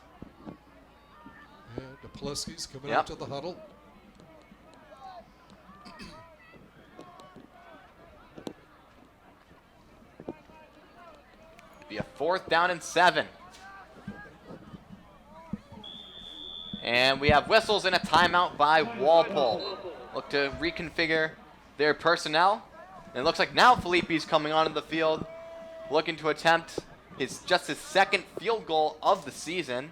Yeah, Duplessis coming out to the huddle. Be a 4th down and 7. And we have whistles and a timeout by Walpole. Look to reconfigure their personnel. And it looks like now Felipe's coming onto the field, looking to attempt his 2nd field goal of the season.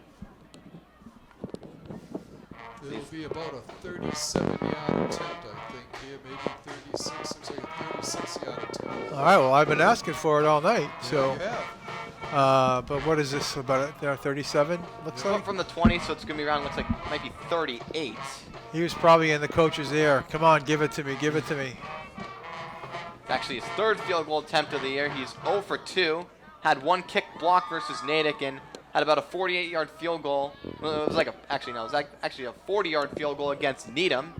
It'll be about a 37-yard attempt, I think. Here, maybe 36. Looks like a 36-yard attempt. All right, well, I've been asking for it all night. So, Yeah, you have. but what is this about? 37? Looks Coming like from the 20, so it's going to be around, looks like might be 38. he was probably in the coach's ear. Come on, give it to me, give it to me. It's actually his 3rd field goal attempt of the year. He's 0 for 2. Had 1 kick block versus Natick and had about a 48-yard field goal. Well, it was like it was actually a 40-yard field goal against Needham.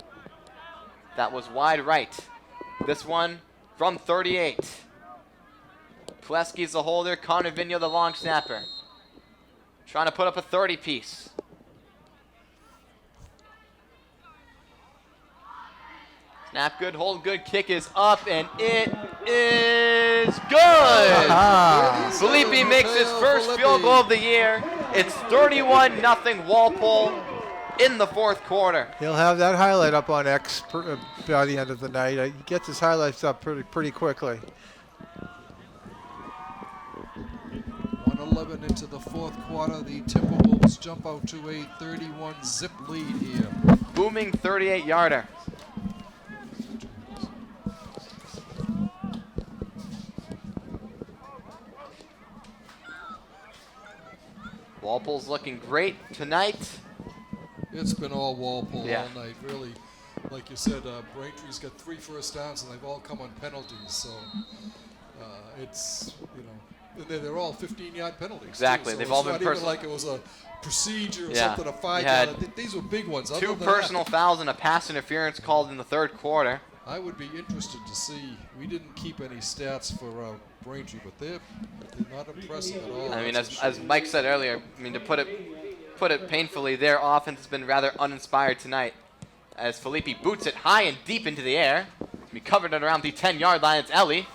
That was wide right. This one from 38. Pileski's the holder, Connor Vigneault the long snapper. Trying to put up a 30-piece. Snap good, hold good, kick is up, and it is good! Felipe makes his first field goal of the year. It's 31-0 Walpole in the 4th quarter. He'll have that highlight up on X by the end of the night. He gets his highlights up pretty quickly. 1:11 into the 4th quarter. The Timberwolves jump out to a 31-zip lead here. Booming 38-yarder. Walpole's looking great tonight. It's been all Walpole Yeah. all night, really. Like you said, Braintree's got 3 first downs, and they've all come on penalties. So it's, they're all 15-yard penalties. Exactly. Too, so They've it's all been not even personal. like it was a procedure or Yeah. something, a You 5-yard. These were big ones. Other 2 than that, personal fouls and a pass interference called in the 3rd quarter. I would be interested to see. We didn't keep any stats for Braintree, but they're not impressive at all. I mean, That's as for sure. Mike said earlier, I mean, to put it painfully, their offense has been rather uninspired tonight. As Felipe boots it high and deep into the air. We covered it around the 10-yard line. It's Ellie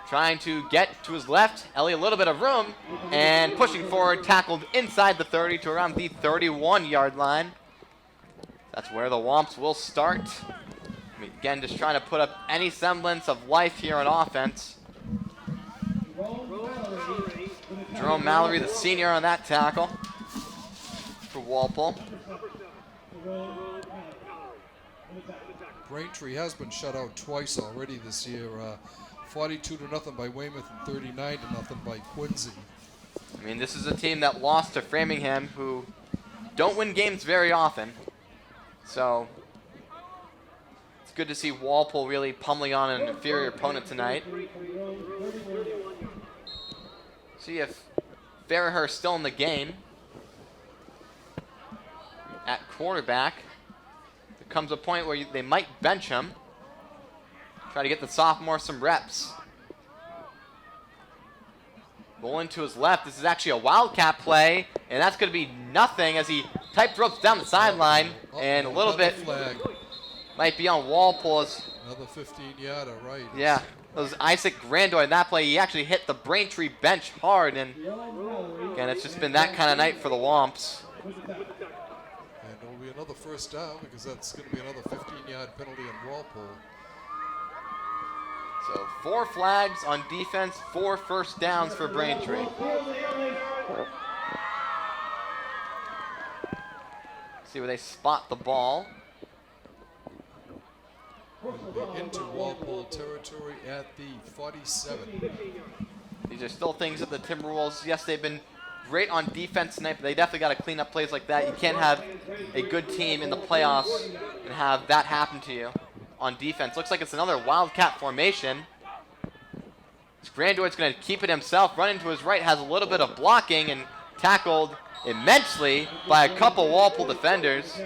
trying to get to his left. Ellie a little bit of room and pushing forward, tackled inside the 30 to around the 31-yard line. That's where the Womps will start. I mean, again, just trying to put up any semblance of life here on offense. Jerome Mallory, the senior on that tackle for Walpole. Braintree has been shut out twice already this year. 42-0 by Weymouth and 39-0 by Quincy. I mean, this is a team that lost to Framingham, who don't win games very often. So it's good to see Walpole really pummeling on an inferior opponent tonight. See if Fairhurst still in the game at quarterback. There comes a point where they might bench him. Try to get the sophomore some reps. Rolling to his left. This is actually a wildcat play, and that's going to be nothing as he tight ropes down the sideline, and a little bit flag. might be on Walpole. Another 15-yarder, right? Yeah, it was Isaac Grandoy in that play. He actually hit the Braintree bench hard, and again, it's just been that kind of night for the Womps. And it'll be another first down because that's going to be another 15-yard penalty on Walpole. So 4 flags on defense, 4 first downs for Braintree. See where they spot the ball. Into Walpole territory at the 47. These are still things that the Timberwolves, yes, they've been great on defense tonight, but they definitely got to clean up plays like that. You can't have a good team in the playoffs and have that happen to you on defense. Looks like it's another wildcat formation. Grandoy's going to keep it himself, run into his right, has a little bit of blocking and tackled immensely by a couple Walpole defenders.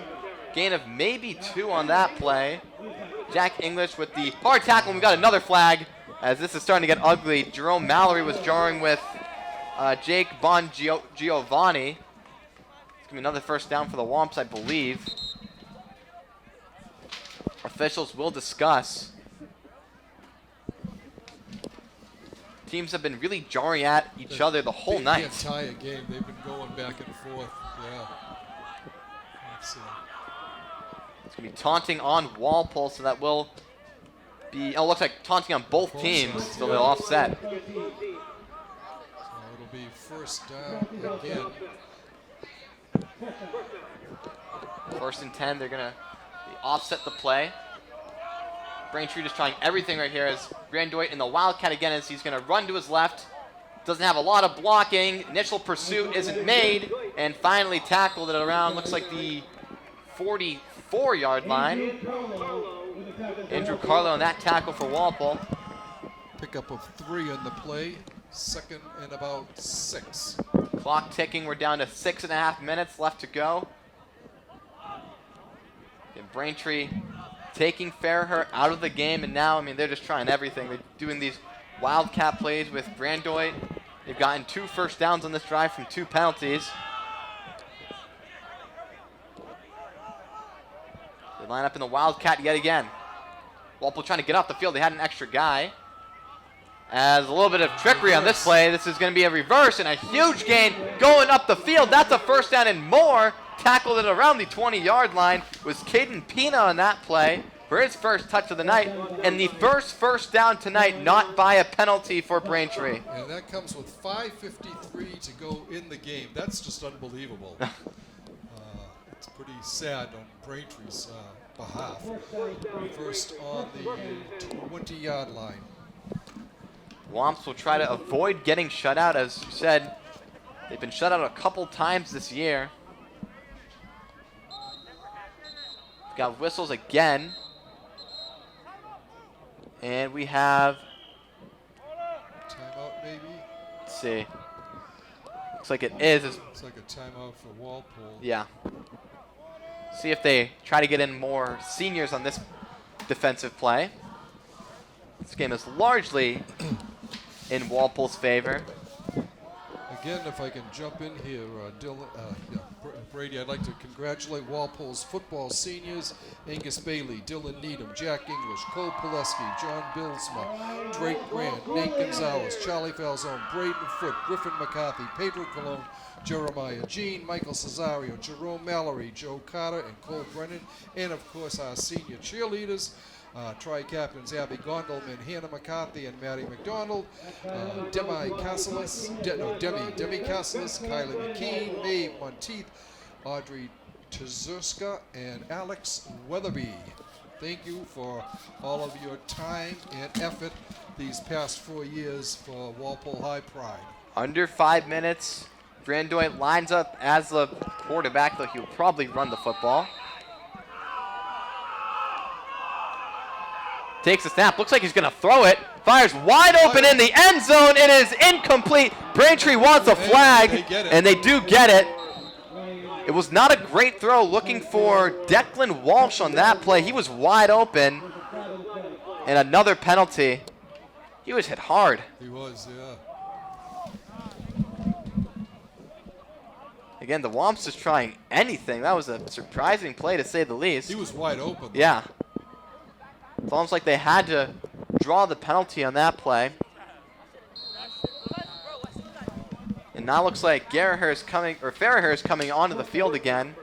Gain of maybe 2 on that play. Jack English with the hard tackle, and we got another flag as this is starting to get ugly. Jerome Mallory was jarring with Jake Giovanni. It's going to be another first down for the Womps, I believe. Officials will discuss. Teams have been really jarring at each other the whole night. The entire game, they've been going back and forth. Yeah. Let's see. It's going to be taunting on Walpole, so that will be, oh, it looks like taunting on both teams, so they'll offset. So it'll be first down again. 1st and 10, they're going to offset the play. Braintree just trying everything right here as Grandoy in the wildcat again as he's going to run to his left. Doesn't have a lot of blocking. Initial pursuit isn't made. And finally tackled it around, looks like the 44-yard line. Andrew Carlo on that tackle for Walpole. Pickup of 3 on the play. 2nd and about 6. Clock ticking. We're down to 6.5 minutes left to go. And Braintree taking Farrher out of the game, and now, I mean, they're just trying everything. They're doing these wildcat plays with Grandoy. They've gotten 2 first downs on this drive from 2 penalties. They line up in the wildcat yet again. Walpole trying to get off the field. They had an extra guy. As a little bit of trickery on this play, this is going to be a reverse and a huge gain going up the field. That's a first down and more. Tackled it around the 20-yard line. Was Caden Pina on that play for his first touch of the night. And the first down tonight, not by a penalty for Braintree. And that comes with 5:53 to go in the game. That's just unbelievable. It's pretty sad on Braintree's behalf. First on the 20-yard line. Womps will try to avoid getting shut out. As you said, they've been shut out a couple times this year. We've got whistles again. And we have, Timeout maybe? let's see. Looks like it is. It's like a timeout for Walpole. Yeah. See if they try to get in more seniors on this defensive play. This game is largely in Walpole's favor. Again, if I can jump in here, Brady, I'd like to congratulate Walpole's football seniors, Angus Bailey, Dylan Needham, Jack English, Cole Pileski, John Bilsma, Drake Grant, Nate Gonzalez, Charlie Falzone, Braden Foote, Griffin McCarthy, Pedro Colon, Jeremiah Jean, Michael Cesario, Jerome Mallory, Joe Carter, and Cole Brennan, and of course our senior cheerleaders, Tri-Captains Abby Gondelman, Hannah McCarthy, and Maddie McDonald, Demi Cassilis, Kylie McKean, Mae Monteith, Audrey Tazurska, and Alex Weatherby. Thank you for all of your time and effort these past 4 years for Walpole High Pride. Under 5 minutes. Grandoy lines up as the quarterback, though he'll probably run the football. Takes a snap, looks like he's gonna throw it. Fires wide open in the end zone. It is incomplete. Braintree wants a flag, and they do get it. It was not a great throw, looking for Declan Walsh on that play. He was wide open. And another penalty. He was hit hard. He was, yeah. Again, the Womps just trying anything. That was a surprising play, to say the least. He was wide open. Yeah. It's almost like they had to draw the penalty on that play. And now looks like Farraher is coming onto the field again.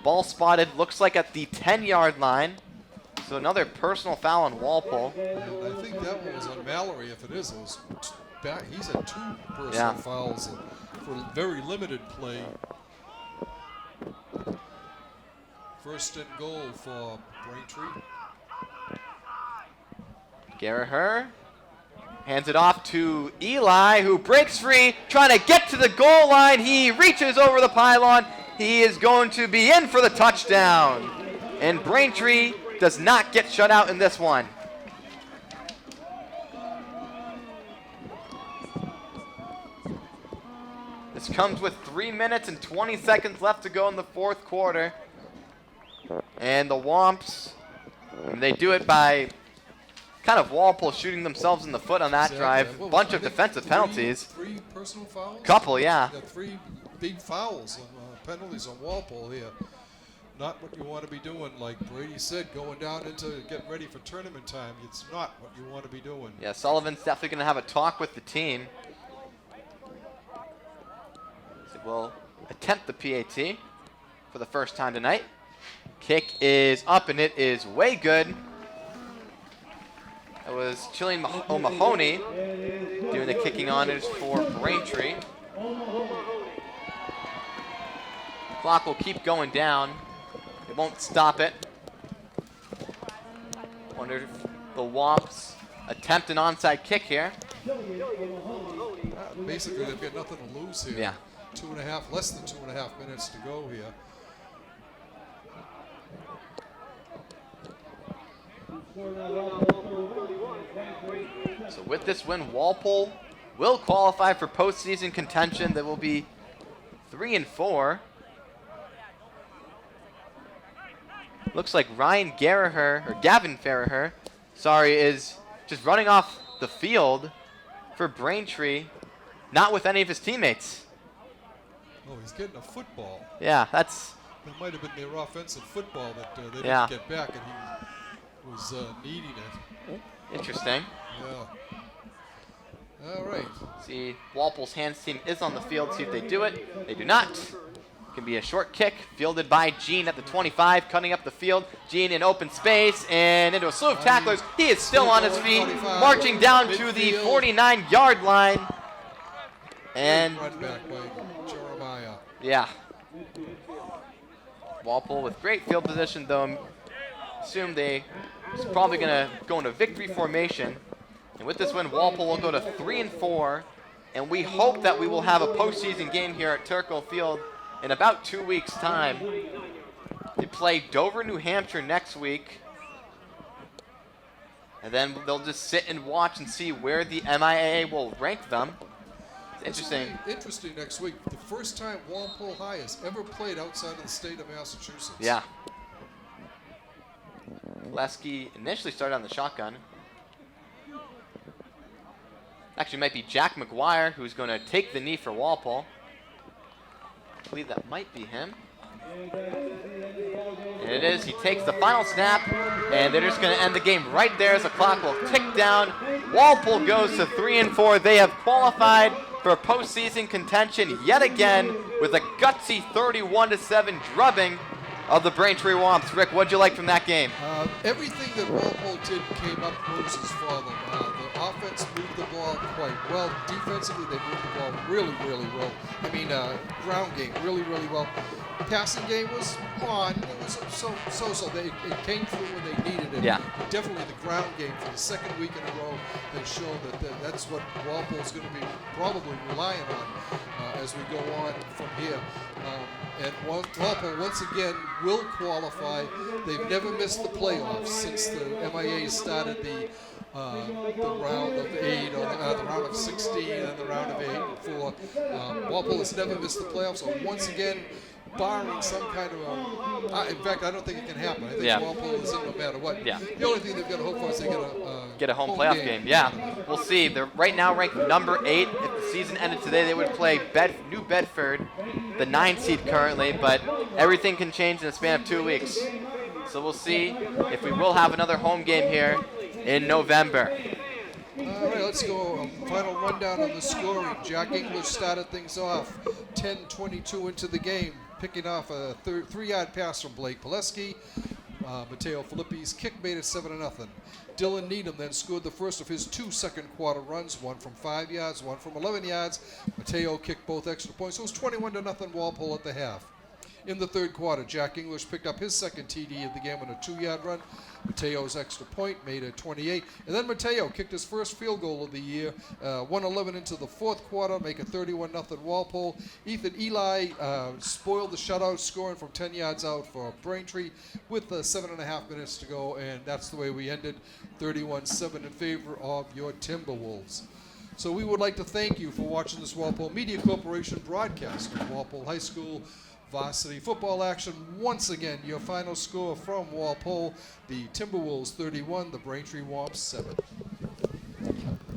Ball spotted, looks like at the 10-yard line. So another personal foul on Walpole. And I think that one was on Mallory. If it is, it was he's had 2 personal fouls for very limited play. First and goal for Braintree. Farraher hands it off to Eli, who breaks free, trying to get to the goal line. He reaches over the pylon. He is going to be in for the touchdown. And Braintree does not get shut out in this one. This comes with 3 minutes and 20 seconds left to go in the 4th quarter. And the Womps, they do it by kind of Walpole shooting themselves in the foot on that drive. Well, Bunch of defensive penalties. 3 personal fouls? Couple, yeah. 3 big fouls, penalties on Walpole here. Not what you want to be doing, like Brady said, going down into getting ready for tournament time. It's not what you want to be doing. Yeah, Sullivan's definitely going to have a talk with the team. So we'll attempt the PAT for the first time tonight. Kick is up, and it is way good. That was Chillian O'Mahony doing the kicking honors for Braintree. Clock will keep going down. It won't stop it. Wonder if the Womps attempt an onside kick here. Basically, they've got nothing to lose here. Yeah. Less than 2.5 minutes to go here. So with this win, Walpole will qualify for postseason contention. They will be 3-4. Looks like Gavin Farraher, is just running off the field for Braintree, not with any of his teammates. Oh, he's getting a football. Yeah, that's... That might have been their offensive football that they didn't get back, and he was needing it. Interesting. Yeah. All right. See, Walpole's hands team is on the field. See if they do it. They do not. Can be a short kick fielded by Gene at the 25, cutting up the field. Gene in open space and into a slew of tacklers. He is still on his feet, marching down to the 49-yard line. And Run back by Jeremiah. yeah. Walpole with great field position, though. Assume they is probably going to go into victory formation. And with this win, Walpole will go to 3-4. And we hope that we will have a postseason game here at Turco Field in about 2 weeks' time. They play Dover, New Hampshire next week. And then they'll just sit and watch and see where the MIAA will rank them. It's interesting. Interesting next week. The first time Walpole High has ever played outside of the state of Massachusetts. Yeah. Lesky initially started on the shotgun. Actually, it might be Jack McGuire who's going to take the knee for Walpole. I believe that might be him. And it is. He takes the final snap, and they're just going to end the game right there as the clock will tick down. Walpole goes to 3-4. They have qualified for postseason contention yet again with a gutsy 31-7 drubbing of the Braintree Womps. Rick, what'd you like from that game? Everything that Walpole did came up roses for them. The offense moved the ball quite well. Defensively, they moved the ball really, really well. I mean, ground game really, really well. Passing game was on. It was so. It came through when they needed it. Yeah. But definitely the ground game for the second week in a row has shown that's what Walpole's going to be probably relying on as we go on from here. And Walpole, once again, will qualify. They've never missed the playoffs since the MIA started the the round of 8, or the round of 16, and the round of 8 before. Walpole has never missed the playoffs, so once again, barring some kind of in fact, I don't think it can happen. I think Walpole is in no matter what. Yeah. The only thing they've got to hope for is they get a home playoff game. Yeah, we'll see. They're right now ranked number 8. If the season ended today, they would play New Bedford, the 9th seed currently, but everything can change in the span of 2 weeks. So we'll see if we will have another home game here in November. All right, let's go. Final rundown on the scoring. Jack English started things off 10-22 into the game, picking off a 3-yard pass from Blake Pileski. Mateo Filippi's kick made it 7-0. Dylan Needham then scored the first of his 2 second-quarter runs, one from 5 yards, one from 11 yards. Mateo kicked both extra points. So it was 21-0 Walpole at the half. In the third quarter, Jack English picked up his second TD of the game on a 2-yard run. Mateo's extra point made it 28. And then Mateo kicked his first field goal of the year, 1:11 into the fourth quarter, make it 31-0 Walpole. Ethan Eli spoiled the shutout, scoring from 10 yards out for Braintree with 7.5 minutes to go, and that's the way we ended, 31-7 in favor of your Timberwolves. So we would like to thank you for watching this Walpole Media Corporation broadcast of Walpole High School varsity football action. Once again, your final score from Walpole, the Timberwolves 31, the Braintree Womps 7.